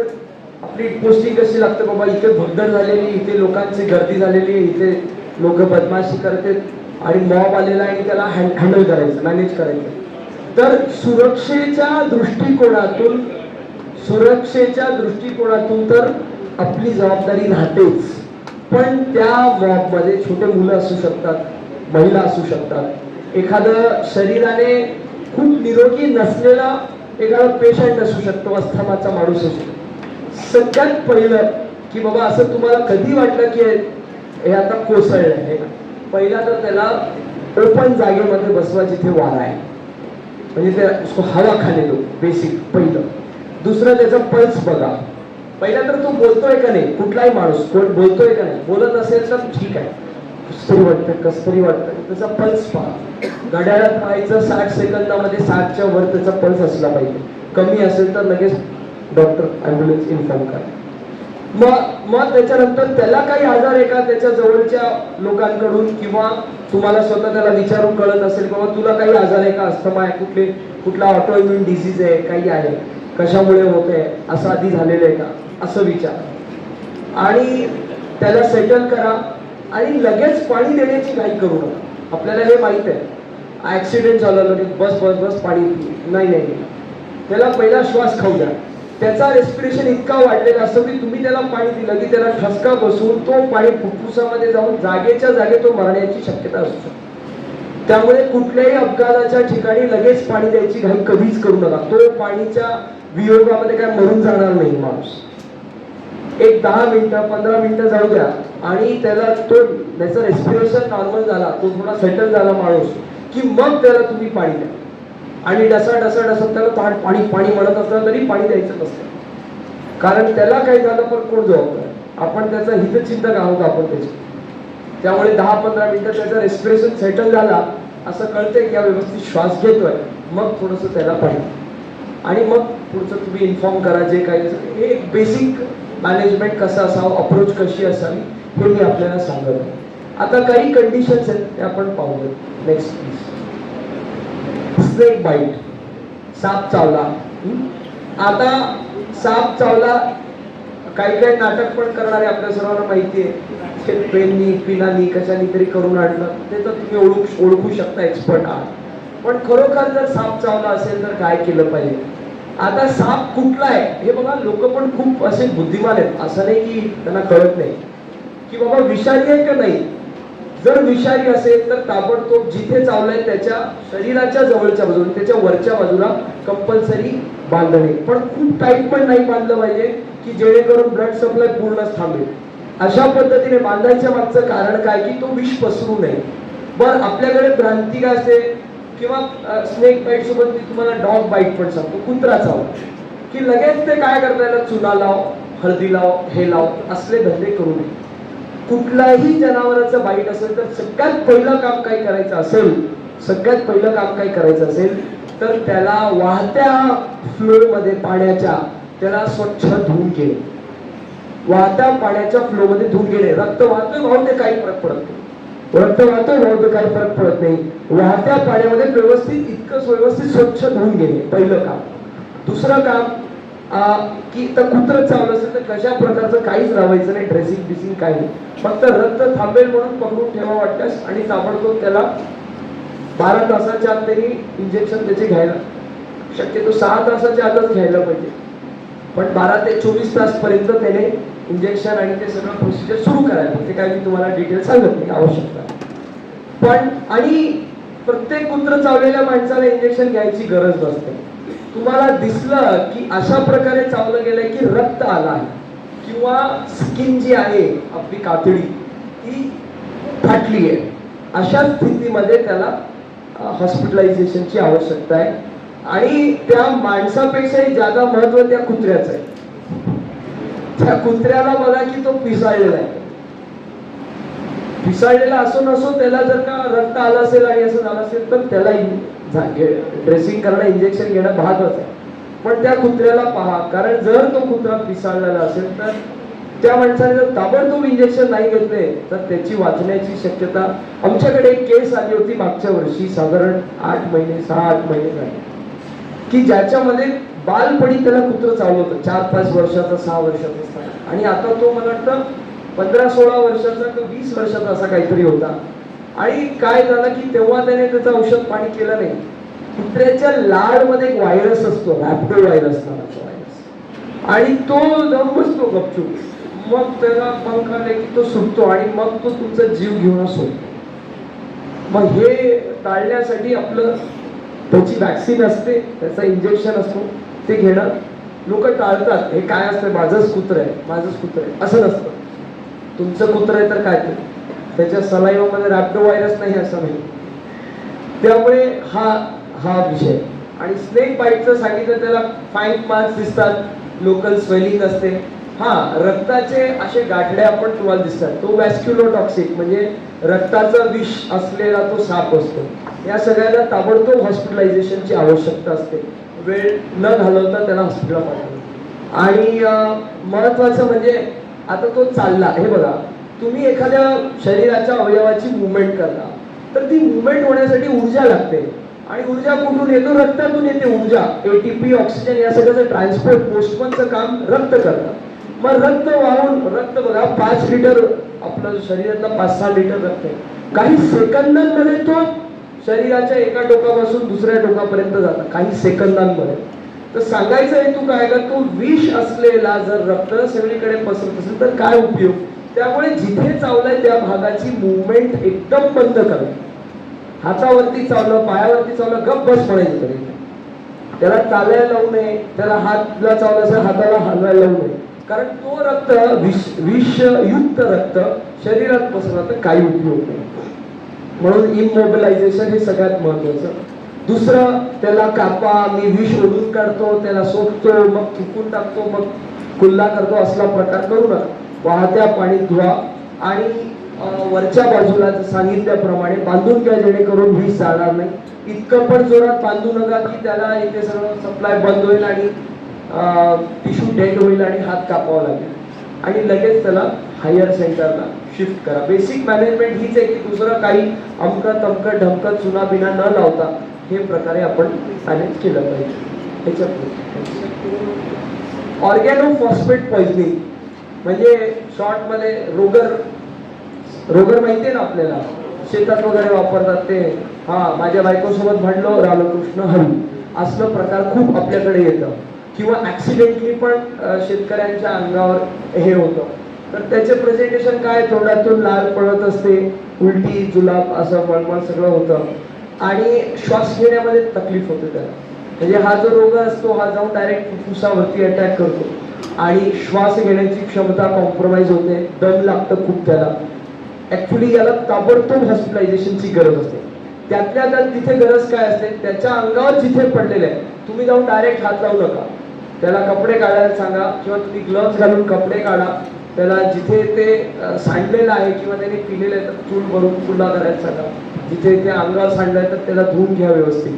आपली पोस्टिंग कशी लागते, बाबा इथे भगदड झालेली, इथे लोकांची गर्दी झालेली, इथे लोक बदमाशी करतात आणि मॉब आलेला आहे आणि त्याला हँडल करायचं, मॅनेज करायचं. तर सुरक्षेच्या दृष्टिकोनातून तर आपली जबाबदारी राहतेच. पण त्या मॉबमध्ये छोटे मुलं असू शकतात, महिला असू शकतात, एखादं शरीराने खूप निरोगी नसलेला एखादा पेशंट असू शकतो, अस्थमाचा माणूस असू शकतो. सगळ्यात पहिलं की बाबा असं तुम्हाला कधी वाटलं की हे आता कोसळलं आहे, पहिला तर त्याला ओपन जागेमध्ये बसवा जिथे वारा आहे, म्हणजे त्या उसको हवा खाने दो, बेसिक पहिलं. दुसरं त्याचा पल्स बघा. पहिला तर तो बोलतोय का नाही, कुठलाही माणूस कोण बोलतोय का नाही, बोलत असेल तर ठीक आहे, कसतरी वाटतं त्याचा पल्स पहा. घड्याळात राहायचं 60 सेकंदामध्ये 60च्या वर त्याचा पल्स असला पाहिजे. कमी असेल तर लगेच डॉक्टर ॲम्ब्युलन्स इन्फॉर्म करा. मग त्याच्यानंतर त्याला काही आजार आहे का त्याच्या जवळच्या लोकांकडून किंवा तुम्हाला स्वतः त्याला विचारून कळत असेल बाबा तुला काही आजार आहे का, अस्थमा आहे, कुठला ऑटोइम्युन डिसीज आहे, काही आहे, कशामुळे होत आहे, असं आधी झालेलं आहे का, असं विचार आणि त्याला सेटल करा. आणि लगेच पाणी देण्याची घाई करू नका. आपल्याला हे माहित आहे ऍक्सिडेंट झालं लगेच बस बस बस पाणी नाही, त्याला पहिला श्वास खाऊ द्या. त्याचा रेस्पिरेशन इतका वाढलेला असतो की तुम्ही त्याला पाणी दिलं की त्याला ठसका बसून तो पाणी फुफ्फुसामध्ये जाऊन जागेच्या जागे तो मरण्याची शक्यता असू शकते. त्यामुळे कुठल्याही अपघाताच्या ठिकाणी लगेच पाणी द्यायची घाई कधीच करू नका. तो पाणीच्या वियोगामध्ये काय मरून जाणार नाही माणूस. एक 10 मिनिटं 15 मिनिटं जाऊ द्या आणि त्याचा रेस्पिरेशन नॉर्मल झाला, तो थोडा सेटल झाला माणूस की मग त्याला तुम्ही पाणी द्या. आणि डसा त्याला पाणी म्हणत असलं तरी पाणी द्यायचं नसतं, कारण त्याला काही झालं पण कोण जबाबदार, आपण त्याचा हितचिंतक आहोत आपण त्याचे. त्यामुळे 10-15 मिनिटं त्याचा रेस्पिरेशन सेटल झाला असं कळतंय की व्यवस्थित श्वास घेतोय, मग थोडंसं त्याला पाणी आणि मग पुढचं तुम्ही इन्फॉर्म करा जे काही. हे एक बेसिक मॅनेजमेंट कसं असावं, अप्रोच कशी असावी हे मी आपल्याला सांगत. आता काही कंडिशन्स आहेत ते आपण पाहूया. Next please. स्नेक बाईट, साप चावला. आता साप चावला, काही नाटक पण करणारे आपल्या सर्वांना माहिती आहे, पेननी पिनानी कशानी तरी करून आणलं ते तर तुम्ही ओळखू शकता, एक्सपर्ट आहात. पण खरोखर जर साप चावला असेल तर काय केलं पाहिजे. आता साप कुठला आहे हे बघा. लोक पण खूप असे बुद्धिमान आहेत, असं नाही की त्यांना कळत नाही की बाबा विषारी आहे का नाही. जर विषारी असेल तर ताबडतोब जिथे चावलंय त्याच्या शरीराच्या जवळच्या बाजूला, त्याच्या वरच्या बाजूला कंपल्सरी बांधणे, पण खूप टाईट पण नाही बांधलं पाहिजे की जेणेकरून ब्लड सप्लाय पूर्णच थांबेल. अशा पद्धतीने बांधायच्या मागचं कारण काय की तो विष पसरू नये. बरं, आपल्याकडे भ्रांती काय असते किंवा स्नेक बाईट सोबत मी तुम्हाला डॉग बाईट पण सांगतो, कुत्रा चावला की लगेच ते काय करता येईल, चुना लाव, हळदी लाव, हे लाव, असले धंदे करू नये. कुठलाही जनावराचं बाईट असेल तर सगळ्यात पहिलं काम काय करायचं असेल तर त्याला वाहत्या फ्लो मध्ये पाण्याच्या त्याला स्वच्छ धुवून घेणे. वाहत्या पाण्याच्या फ्लो मध्ये धुवून घेणे. रक्त वाहतोय वाहून ते काही फरक पडत नाही, काही फरक पडत नाही. वाहत्या पाण्यामध्ये व्यवस्थित स्वच्छ धुवून घेणे पहिलं काम. दुसरं काम की तर कुत्रं चावलं असेल तर कशा प्रकारचं काहीच लावायचं नाही, ड्रेसिंग बिसिंग काही नाही, फक्त रक्त थांबेल म्हणून पकडून ठेवा वाटल्यास आणि ताबडतोब त्याला 12 तासाच्या आत त्यांनी इंजेक्शन त्याचे घ्यायला, शक्यतो 6 तासाच्या आतच घ्यायला पाहिजे, पण 12 ते 24 तास पर्यंत त्याने इंजेक्शन आणि ते सगळं प्रोसिजर सुरू करायला. ते काय मी तुम्हाला डिटेल सांगत नाही, आवश्यकता पण. आणि प्रत्येक कुत्रं चावलेल्या माणसाला इंजेक्शन घ्यायची गरज नसते. तुम्हाला दिसलं की अशा प्रकारे चावलं गेलंय की रक्त आला आहे किंवा स्किन जी आहे आपली कातडी ती फाटली आहे, अशा स्थितीमध्ये त्याला हॉस्पिटलायझेशनची आवश्यकता आहे. आणि त्या माणसापेक्षाही जादा महत्व त्या कुत्र्याचं आहे. त्या कुत्र्याला बघा की तो पिसाळलेला आहे. पिसाळलेला असो नसो त्याला जर का रक्त आलं असेल आणि असं झालं असेल तर त्याला ड्रेसिंग करणं, इंजेक्शन घेणं भागच आहे. पण त्या कुत्र्याला पहा, कारण जर तो कुत्रा पिसाळलेला असेल तर त्या माणसाने जर ताबडतोब इंजेक्शन नाही घेतले तर त्याची वाचण्याची शक्यता. आमच्याकडे एक केस आली होती मागच्या वर्षी, साधारण 6-8 महिने झाले, की ज्याच्यामध्ये बालपणी त्याला कुत्रं चावलं होतं, 4-5 वर्षाचा 6 वर्षाचा असताना. आणि आता तो मला वाटतं 15-16 वर्षाचा किंवा 20 वर्षाचा असा काहीतरी होता. आणि काय झालं की तेव्हा त्याने त्याचं औषध पाणी केलं नाही. कुत्र्याच्या लाळमध्ये एक व्हायरस असतो, रॅपिडो व्हायरस नावाचा व्हायरस, आणि तो जाऊन बसतो गपचूप. मग त्याला पंख आले की तो सुटतो आणि मग तो तुमचा जीव घेऊन सोडतो. मग हे टाळण्यासाठी आपलं त्याची वॅक्सिन असते, त्याचं इंजेक्शन असतो, ते घेणं लोक टाळतात. हे काय असतं, माझंच कुत्र आहे, माझंच कुत्र आहे, असं नसतं. तुमचं कुत्र आहे तर काय, ते त्याच्या सलाईवामध्ये रॅप्टो व्हायरस नाही असं नाही. त्यामुळे हा विषय. आणि स्नेक बाईटचं सांगितलं, त्याला फाईन मार्क्स दिसतात, लोकल स्वेलिंग असते. हा, रक्ताचे असे गाठड्या पण तुम्हाला दिसतात. तो वॅस्क्युलोटॉक्सिक म्हणजे रक्ताचं विष असलेला तो साप असतो. या सगळ्यांना ताबडतोब हॉस्पिटलायझेशनची आवश्यकता असते. वेळ न घालवता त्याला हॉस्पिटलला पाठवलं. आणि महत्वाचं म्हणजे आता तो चालला, हे बघा, तुम्ही एखाद्या शरीराच्या अवयवाची मुवमेंट करता, तर ती मुवमेंट होण्यासाठी ऊर्जा लागते. आणि ऊर्जा कुठून येतो? रक्तातून येते ऊर्जा. एटीपी, ऑक्सिजन या सगळ्याचं ट्रान्सपोर्ट, पोस्टमनचं काम रक्त करतं. मग रक्त वाहून, रक्त बघा 5 लिटर, आपलं शरीरातला 5-6 लिटर रक्त आहे. काही सेकंदांमध्ये तो शरीराच्या एका टोकापासून दुसऱ्या टोकापर्यंत जातं, काही सेकंदांमध्ये. तर सांगायचं हेतू काय का, तो विष असलेला जर रक्त सगळीकडे पसरत असेल तर काय उपयोग. त्यामुळे जिथे चावलंय त्या भागाची मुवमेंट एकदम बंद करा. हातावरती चावलं, पायावरती चावलं, गप्प बस म्हणायचं तरी. त्याला चालायला लावू नये, त्याला हातला चावलं असेल हाताला हलवायला लावू नये. कारण तो रक्त विषयुक्त रक्त शरीरात पसरलं तर काही उपयोग नाही. म्हणून इमोबिलायझेशन हे सगळ्यात महत्वाचं. दुसरं, त्याला कापा, मी विष ओढून काढतो, त्याला सोडतो, मग थुकून टाकतो, मग कुल्ला करतो, असला प्रकार करू नका. वाहत्या पाणीत धुवा आणि वरच्या बाजूला सांगितल्याप्रमाणे बांधून घ्या, जेणेकरून विष जाणार नाही. इतकं पण जोरात बांधू नका की त्याला इथे सगळं सप्लाय बंद होईल आणि टिश्यू डेड होईल आणि हात कापावा लागेल. आणि लगेच त्याला हायर सेंटरला शिफ्ट करा. बेसिक मॅनेजमेंट हीच आहे की दुसरं काही अमकं तमकं ढमकं चुना बिना न लावता हे प्रकारे आपण मॅनेज केलं पाहिजे. ऑर्गॅनोफॉस्फेट पॉइझनिंग म्हणजे शॉर्ट मध्ये रोगर माहितीये ना आपल्याला, शेतात वगैरे वापरतात ते. हा, माझ्या बायकोसोबत भांडलो, रामकृष्ण हरी, असलं प्रकार खूप आपल्याकडे येतं. किंवा ऍक्सिडेंटली पण शेतकऱ्यांच्या अंगावर हे होतं. तर त्याचे प्रेझेंटेशन काय, तोंडातून लाल पडत असते, उलटी जुलाब असं मळमळ सगळं होतं आणि श्वास घेण्यामध्ये तकलीफ होते त्याला. म्हणजे हा जो रोग असतो हा जाऊन डायरेक्ट फुफ्फुसावरती अटॅक करतो आणि श्वास घेण्याची क्षमता कॉम्प्रोमाइज होते, दम लागतं खूप त्याला. ऍक्च्युली याला ताबडतोब हॉस्पिटलायझेशनची गरज असते. त्यातल्या त्यात तिथे गरज काय असते, त्याच्या अंगावर जिथे पडलेले आहे तुम्ही जाऊन डायरेक्ट हात लावू नका. त्याला कपडे काढायला सांगा किंवा तुम्ही ग्लव्स घालून कपडे काढा. त्याला जिथे ते सांडलेलं आहे किंवा त्याने पिलेलं आहे तर चूल भरून कुल्ला करायला सांगा. जिथे ते अंगावर सांडलंय तर त्याला धुवून घ्या व्यवस्थित.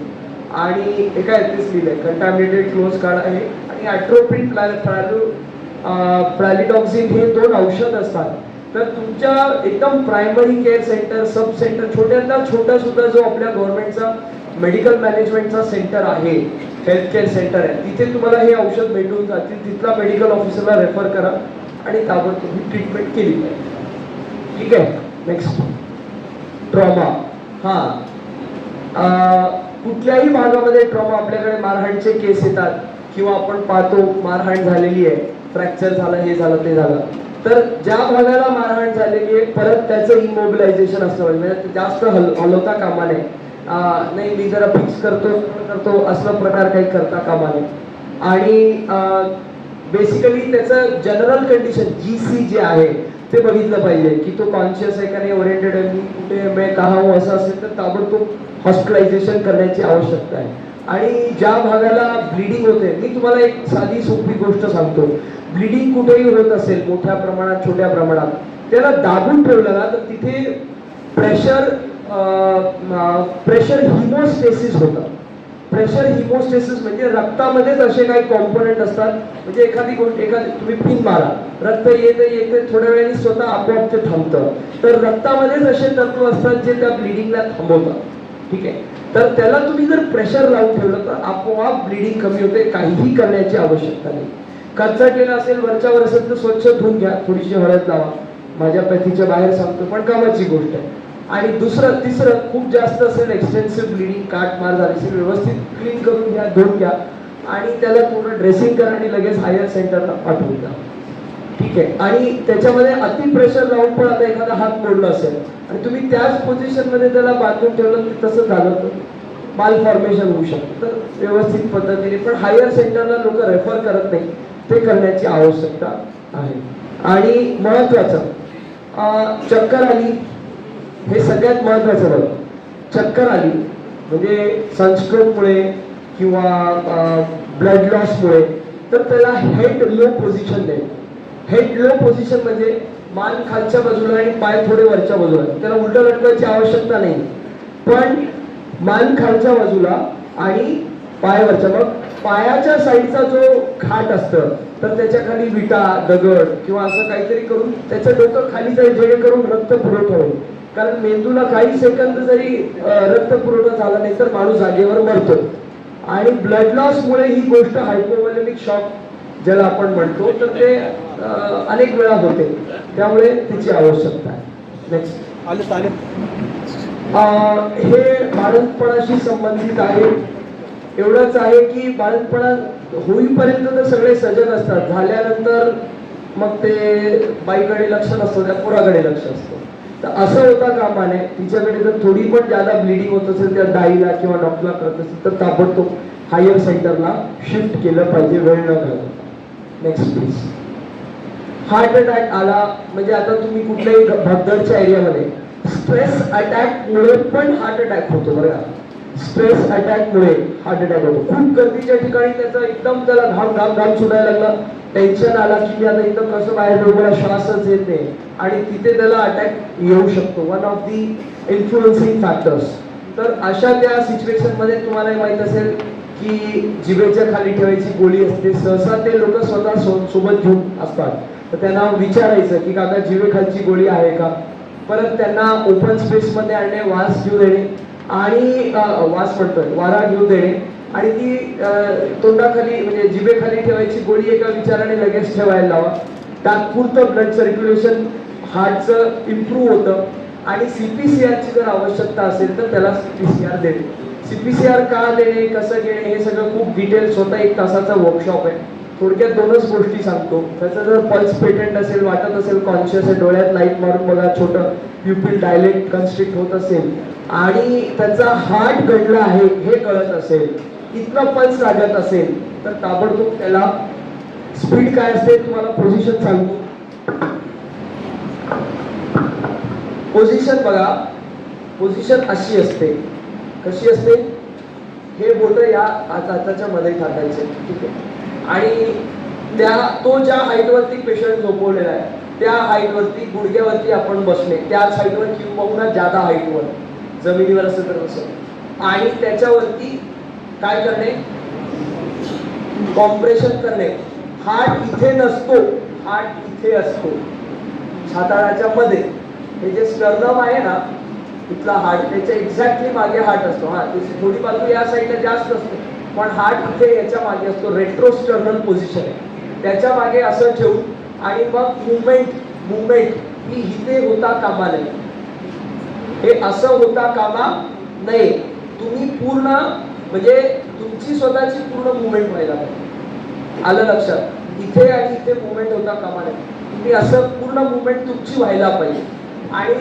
आणि एका तेच लिहिलंय, कंटॅमिनेटेड क्लोज काढा हे. आणि ॲट्रोपिन, प्रॅलिडॉक्सिन हे 2 औषध असतात. तर तुमच्या एकदम primary care centre, sub centre, छोट्यातला छोटा सुद्धा जो आपल्या गव्हर्नमेंटचा मेडिकल मॅनेजमेंटचा सेंटर आहे, हेल्थ केअर सेंटर आहे, तिथे तुम्हाला हे औषध भेटून जातील. तिथला मेडिकल ऑफिसरला रेफर करा आणि ताबडतोब ही ट्रीटमेंट केली पाहिजे. ठीक आहे. Next, trauma. कुठल्याही भागामध्ये ट्रॉमा, आपल्याकडे मारहाणचे केस येतात किंवा आपण पाहतो मारहाण झालेली आहे, फ्रॅक्चर झालं, हे झालं, ते झालं. तर ज्या भागाला मारहाण झालेली आहे परत त्याचं इमोबिलायझेशन असलं पाहिजे. म्हणजे जास्त हलवता कामा नये. नाही मी जरा फिक्स करतो असला प्रकार काही करता कामा नये. आणि बेसिकली त्याचं जनरल कंडिशन GC जे आहे ते बघितलं पाहिजे की तो कॉन्शियस आहे का नाही, ओरिएंटेड आहे, मी कुठे मैं कहा हूं असं असेल तर ताबडतोब हॉस्पिटलायझेशन करण्याची आवश्यकता आहे. आणि ज्या भागाला ब्लिडिंग होते, मी तुम्हाला एक साधी सोपी गोष्ट सांगतो. ब्लिडिंग कुठेही होत असेल, मोठ्या प्रमाणात छोट्या प्रमाणात, त्याला दाबून ठेवलं ना तर तिथे प्रेशर हिमोस्टेसिस होतं. प्रेशर हिमोस्टेसिस म्हणजे रक्तामध्येच असे काही कॉम्पोनंट असतात. म्हणजे एखादी तुम्ही पिन मारा, रक्त येते थोड्या वेळाने स्वतः आपोआप ते थांबतं. तर रक्तामध्येच असे तत्व असतात जे त्या ब्लिडिंगला थांबवतात. ठीक आहे. तर त्याला तुम्ही जर प्रेशर लावून ठेवलं तर आपोआप ब्लिडिंग कमी होते, काहीही करण्याची आवश्यकता नाही. कचटलेलं असेल, वरच्यावर असेल तर स्वच्छ धुवून घ्या, थोडीशी हळद लावा. माझ्या पॅथीच्या बाहेर सांगतो पण कामाची गोष्ट आहे. आणि तिसरं खूप जास्त असेल, एक्सटेन्सिव्ह ब्लिडिंग, काट मार झाली असेल, व्यवस्थित क्लीन करून घ्या, धुवून घ्या आणि त्याला पूर्ण ड्रेसिंग करा आणि लगेच हायर सेंटरला पाठवून द्या. ठीक आहे. आणि त्याच्यामध्ये अति प्रेशर लावून पण आता एखादा हात मोडला असेल आणि तुम्ही त्याच पोझिशन मध्ये त्याला बांधून ठेवलं की तसं झालं तर माल फॉर्मेशन होऊ शकतं. तर व्यवस्थित पद्धतीने, पण हायर सेंटरला लोक रेफर करत नाही, ते करण्याची आवश्यकता आहे. आणि महत्वाचं चक्कर आली, हे सगळ्यात महत्वाचं बघ. चक्कर आली म्हणजे सनस्ट्रोकमुळे किंवा ब्लड लॉसमुळे, तर त्याला हेड लो पोझिशन द्यायची. हेड लो पोझिशन म्हणजे मान खालच्या बाजूला आणि पाय थोडे वरच्या बाजूला, त्याला उलट लटकायची आवश्यकता नाही, पण मान खालच्या बाजूला आणि पाय वरच्या. मग पायाच्या साईडचा जो खाट असतं तर त्याच्या खाली विटा, दगड किंवा असं काहीतरी करून त्याचं डोकं खाली जाईल, जेणेकरून रक्त पुरवठा होईल. कारण मेंदूला काही सेकंद जरी रक्त पुरवठा झाला नाही तर माणूस जागेवर मरतो. आणि ब्लड लॉस मुळे ही गोष्ट हायपोव्हॉलेमिक शॉक ज्याला आपण म्हणतो, तर ते अनेक वेळा होते, त्यामुळे तिची आवश्यकता आहे. नेक्स्ट हे बाळंतपणाशी संबंधित आहे. एवढंच आहे की बाळंतपणा होईपर्यंत तर सगळे सजग असतात, झाल्यानंतर मग ते बाईकडे लक्ष नसतं, त्या पोराकडे लक्ष असतं. तर असं होता कामा नये. तिच्याकडे जर थोडी पण ज्यादा ब्लिडिंग होत असेल त्या दाईला किंवा डॉक्टरला करत असेल तर ताबडतोब हायर सेंटरला शिफ्ट केलं पाहिजे, वेळ न घालवता. Next please. हार्ट अटॅक आला म्हणजे आता तुम्ही कुठल्याही भगदडच्या एरियामध्ये, स्ट्रेस अटॅक मुळे पण हार्ट अटॅक होतो बरं का. स्ट्रेस अटॅक मुळे हार्ट अटॅक होतो. खूप गर्दीच्या ठिकाणी त्याचा एकदम त्याला घाम सुटायला लागला, टेन्शन आला की मी आता इथं कसं बाहेर पडू, मला श्वासच येत नाही, आणि तिथे त्याला अटॅक येऊ शकतो. One of the influencing factors. तर अशा त्या सिच्युएशन मध्ये तुम्हाला माहित असेल की जिभेच्या खाली ठेवायची गोळी असते. सहसा ते लोक स्वतः सोबत घेऊन असतात, तर त्यांना विचारायचं की काका जिभेखालची गोळी आहे का. परत त्यांना ओपन स्पेस मध्ये आणणे, वास घेऊ देणे, आणि वास म्हणतोय वारा घेऊ देणे, आणि ती तोंडाखाली म्हणजे जिभेखाली ठेवायची गोळी एका विचाराने लगेच ठेवायला लावा. तात्पुरतं ब्लड सर्क्युलेशन हार्टचं इम्प्रूव्ह होतं. आणि CPCRची जर आवश्यकता असेल तर त्याला CPCR देणे. CPCR का देणे, कसं घेणे, हे सगळं खूप डिटेल स्वतः 1 तासाचा वर्कशॉप आहे. थोडक्यात 2च गोष्टी सांगतो. त्याचं जर पल्स पेटंट असेल, वाटत असेल कॉन्शियस आहे, डोळ्यात लाईट मारून बघा, छोटं प्युपिल डायलेक्ट कन्स्ट्रिक्ट होत असेल, आणि त्याचा हार्ट घडला आहे हे कळत असेल, इथनं पल्स लागत असेल, तर ताबडतोब त्याला स्पीड काय असते तुम्हाला पोझिशन सांगतो. पोझिशन बघा, पोझिशन अशी असते. कशी असते, हे बोट या हाताच्या मध्ये टाकायचे, ठीक आहे, आणि तो ज्या हाईटवरती पेशंट झोपवलेला आहे त्या हाईटवरती गुडघ्यावरती आपण बसणे, त्याच हाईटवर किंबहुना जादा हाईटवर, जमिनीवर असं तर असं, आणि त्याच्यावरती काय करणे, कॉम्प्रेशन करणे. हार्ट इथे नसतो, हार्ट इथे असतो छाताळाच्या मध्ये. हे जे स्टर्नम आहे ना इथला हार्ट, त्याच्या एक्झॅक्टली मागे हार्ट असतो. हा, त्याची थोडी बाजू या साईडला जास्त असते, पण हार्ट इथे याच्या मागे असतो. रेट्रोस्टर्नल पोझिशन आहे, त्याच्या मागे असं ठेवून, आणि मग मुवमेंट ही इथे होता कामा नये, हे असं होता कामा नये. तुम्ही पूर्ण म्हणजे तुमची स्वतःची पूर्ण मुवमेंट व्हायला पाहिजे. आलं लक्षात, इथे आणि इथे मुवमेंट होता कामा नये. तुम्ही असं पूर्ण मुवमेंट तुमची व्हायला पाहिजे, आणि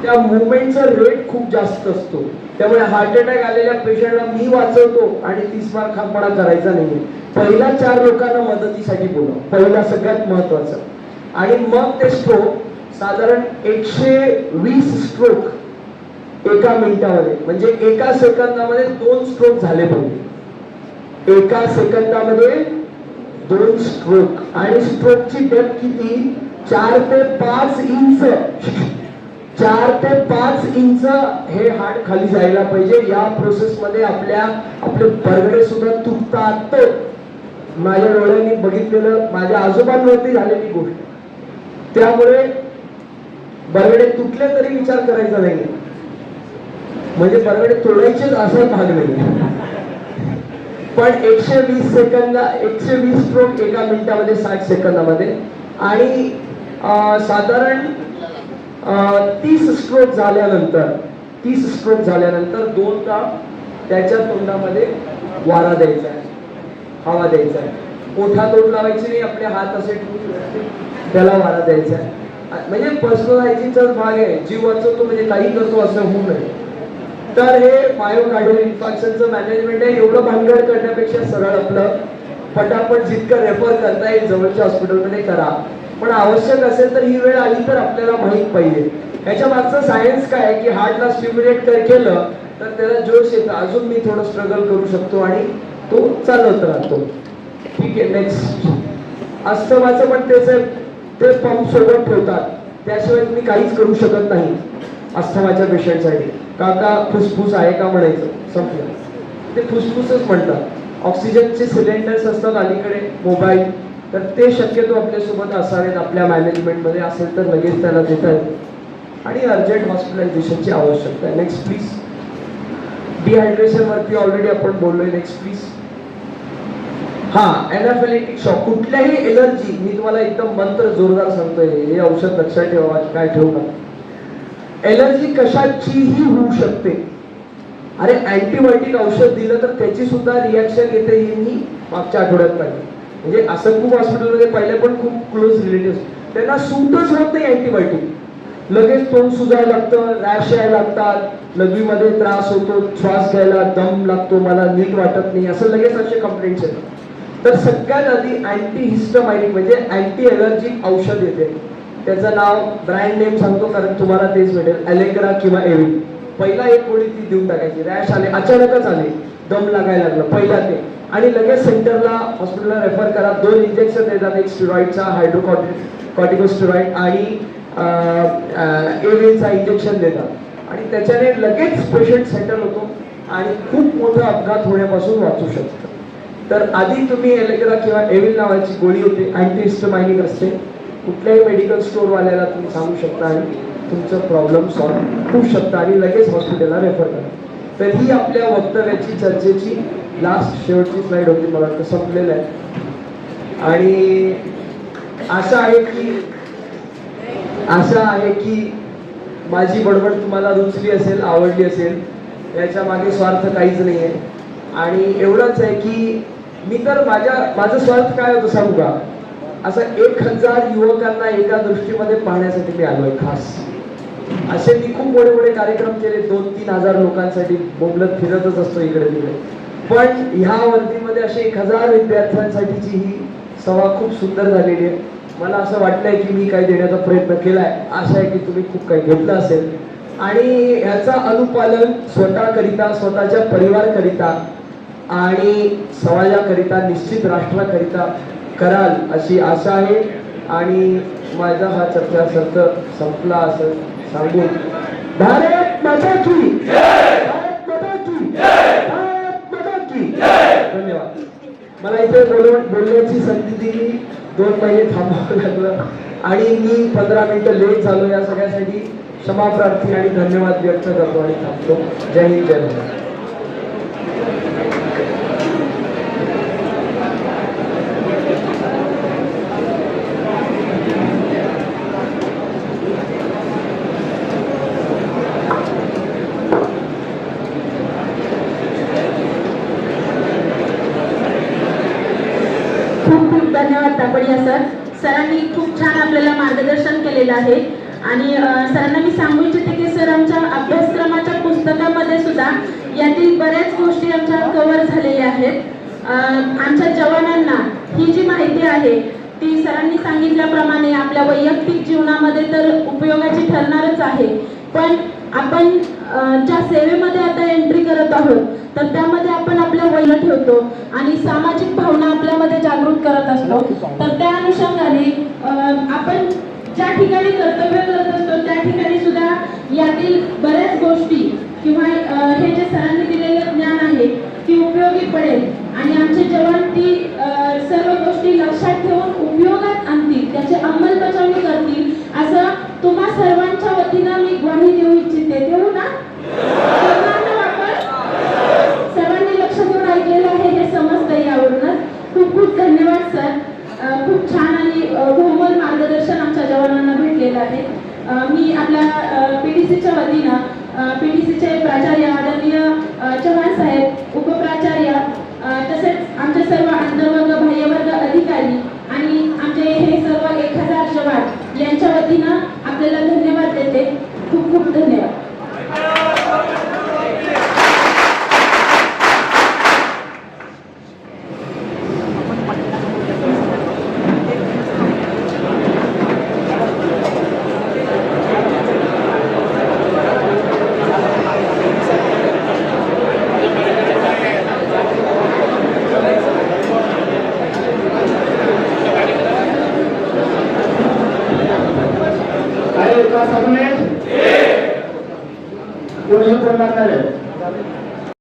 त्या मुवमेंटचा रेट खूप जास्त असतो. त्यामुळे हार्ट अटॅक आलेल्या पेशंटला मी वाचवतो आणि 30 मार खामपणा करायचा नाहीये. पहिला 4 लोकांना मदतीसाठी बोलवा, पहिला सगळ्यात महत्वाचं. आणि मग ते स्ट्रोक, साधारण 120 स्ट्रोक एका मिनिटामध्ये, म्हणजे एका सेकंदामध्ये 2 स्ट्रोक झाले पाहिजे. एका सेकंदामध्ये 2 स्ट्रोक. आणि स्ट्रोकची डेप्थ किती, 4 ते 5 इंच. 4 ते 5 इंच हे हार्ट खाली जायला पाहिजे. या प्रोसेस मध्ये आपले बरगडे सुद्धा तुटतात. माझ्या डोळ्यांनी बघितलेलं, माझ्या आजोबांवरती झालेली गोष्ट. त्यामुळे बरगडे तुटले तरी विचार करायचा नाही, म्हणजे बरगडे तोडायचेच असं भाग नाही. पण 120 सेकंद, 120 स्ट्रोक एका मिनिटामध्ये, 60 सेकंदामध्ये. आणि साधारण 30 स्ट्रोक झाल्यानंतर 2दा त्याच्या तोंडामध्ये वारा द्यायचा आहे, हवा द्यायचा आहे. ओठा तोंड लावायची नाही, आपले हात असे त्याला वारा द्यायचा आहे. म्हणजे पर्सनल हायजीनचाच भाग आहे. जीव वाचवतो म्हणजे काही करतो असं होऊ नये. तर हे मायोकार्डियल इन्फार्क्शनचं मॅनेजमेंट आहे. एवढं भानगड करण्यापेक्षा सरळ आपलं पटापट जितकं रेफर करता येईल जवळच्या हॉस्पिटलमध्ये करा. पण आवश्यक असेल तर ही वेळ आली तर आपल्याला माहीत पाहिजे. याच्या मागचं सायन्स काय आहे की हार्टला स्टिम्युलेट केलं तर त्याला जोश येतं, अजून मी थोडं स्ट्रगल करू शकतो आणि तो चालत राहतो. ठीक आहे, नेक्स्ट. अस्थमाचं पण ते पंप सोबत ठेवतात, त्याशिवाय तुम्ही काहीच करू शकत नाही अस्थमाच्या पेशंटसाठी. काका फुसफुस आहे का म्हणायचं, संपलं. ते फुसफुसच म्हणतात. ऑक्सिजनचे सिलेंडर्स असतात अलीकडे, मोबाईल, तर ते शक्यतो आपल्यासोबत असावेत. आपल्या मॅनेजमेंटमध्ये असेल तर लगेच त्याला देता येईल. आणि अर्जंट हॉस्पिटलायझेशनची आवश्यकता आहे. Next please. डिहायड्रेशन वरती ऑलरेडी आपण बोललोय. Next please. हा, एनाफिलेटिक शॉक. कुठल्याही एलर्जी, मी तुम्हाला एकदम मंत्र जोरदार सांगतोय, हे औषध लक्षात ठेवा, काय ठेवू नका. एलर्जी कशाचीही होऊ शकते. अरे अँटीबायोटिक औषध दिलं तर त्याची सुद्धा रिॲक्शन येते, हे मी मागच्या आठवड्यात पाहिजे. म्हणजे असं खूप हॉस्पिटलमध्ये पाहिलं, पण खूप क्लोज रिलेटिव्ह त्यांना सूटच होत नाही अँटीबायोटिक. लगेच तोंड सुजायला लागतं, रॅश यायला लागतात, लघवीमध्ये त्रास होतो, श्वास घ्यायला दम लागतो, मला नीट वाटत नाही, असं लगेच असे कंप्लेंट्स येतात. तर सगळ्यात आधी अँटी हिस्टमाइनिक म्हणजे अँटी एलर्जिक औषध येते. त्याचं नाव, ब्रँड नेम सांगतो कारण तुम्हाला तेच भेटेल, अलेग्रा किंवा एव्हिल. पहिला एक गोळी ती देऊन टाकायची. रॅश आले, अचानकच आले, दम लागायला लागलं, पहिला ते, आणि लगेच सेंटरला हॉस्पिटलला रेफर करा. 2 इंजेक्शन देतात, एक स्टिरॉइडचा, हायड्रोकॉर्टिकोस्टिरॉइड, आणि एव्हिलचा इंजेक्शन देतात. आणि त्याच्याने लगेच पेशंट सेटल होतो आणि खूप मोठा अपघात होण्यापासून वाचू शकतो. तर आधी तुम्ही एलेग्रा किंवा एव्हिल नावाची गोळी होते, अँटी हिस्टमाइनिक असते. कुठल्याही मेडिकल स्टोअरवाल्याला तुम्ही सांगू शकता आणि तुमचं प्रॉब्लेम सॉल्व्ह होऊ शकता आणि लगेच हॉस्पिटलला रेफर करा. तर ही आपल्या वक्तव्याची, चर्चेची लास्ट शेवटची स्लाइड होती. मला वाटतं संपलेलं आहे. आणि आशा आहे की माझी बडबड तुम्हाला रुचली असेल, आवडली असेल. याच्या मागे स्वार्थ काहीच नाही आहे. आणि एवढंच आहे की मी तर माझा स्वार्थ काय होतं सांगू का, असं 1000 युवकांना एका दृष्टीमध्ये पाहण्यासाठी मी आलोय खास. असे मी खूप मोठे मोठे कार्यक्रम केले, 2-3 हजार लोकांसाठी बोबलत फिरतच असतो इकडे तिकडे. पण ह्या वर्दीमध्ये असे 1000 विद्यार्थ्यांसाठीची ही सभा खूप सुंदर झालेली आहे. मला असं वाटलंय की मी काही देण्याचा प्रयत्न केलाय. आशा आहे की तुम्ही खूप काही घेतलं असेल आणि ह्याचा अनुपालन स्वतःकरिता, स्वतःच्या परिवारकरिता आणि समाजाकरिता, निश्चित राष्ट्राकरिता कराल अशी आशा आहे. आणि माझा हा चर्चासत्र संपला असं सांगून, भारत माता की, भारत माता की, भारत माता की. धन्यवाद. मला इथे बोलण्याची संधी दिली, 2 महिने थांबावं लागलं आणि मी 15 मिनिटं लेट झालो. या सगळ्यासाठी क्षमा प्रार्थी आणि धन्यवाद व्यक्त करतो आणि थांबतो. जय हिंद, जय भारत. धन्यवाद तापडिया सर. सरांनी खूप छान आपल्याला मार्गदर्शन केलेलं आहे. आणि सरांना मी सांगू इच्छिते की सर आमच्या अभ्यासक्रमाच्या पुस्तकामध्ये सुद्धा यातील बऱ्याच गोष्टी आमच्या कव्हर झालेल्या आहेत. आमच्या जवानांना ही जी माहिती आहे ती सरांनी सांगितल्याप्रमाणे आपल्या वैयक्तिक जीवनामध्ये तर उपयोगाची ठरणारच आहे. पण आपण ज्या सेवेमध्ये आता एंट्री करत आहोत तर त्यामध्ये आपण आपल्या वैल ठेवतो आणि सामाजिक भावना आपल्यामध्ये जागृत करत असतो. तर त्या अनुषंगाने आपण ज्या ठिकाणी कर्तव्य करत असतो त्या ठिकाणी सुद्धा यातील बऱ्याच गोष्टी किंवा हे जे सरांनी दिलेलं ज्ञान आहे ती उपयोगी पडेल आणि आमचे जवान ती सर्व गोष्टी लक्षात ठेवून उपयोगात आणतील, त्याची अंमलबजावणी करतील असं तुम्हा सर्वांच्या वतीनं मी ग्वाही देऊ इच्छिते. देऊ ना? सर्वांनी लक्ष देऊन ऐकलेलं आहे हे समजतं यावरूनच. खूप खूप धन्यवाद सर. खूप छान आणि बहुमोल मार्गदर्शन आमच्या जवानांना भेटलेलं आहे. मी आपल्या पीटीसीच्या वतीनं पीटीसीचे प्राचार्य आदरणीय चव्हाण साहेब, उपप्राचार्य तसेच आमचे सर्व आंतरवर्ग, बाह्यवर्ग अधिकारी आणि आमचे हे सर्व 1000 जवान यांच्या वतीनं आपल्याला धन्यवाद देते. खूप खूप धन्यवाद. कोणीही बोलणार नाही.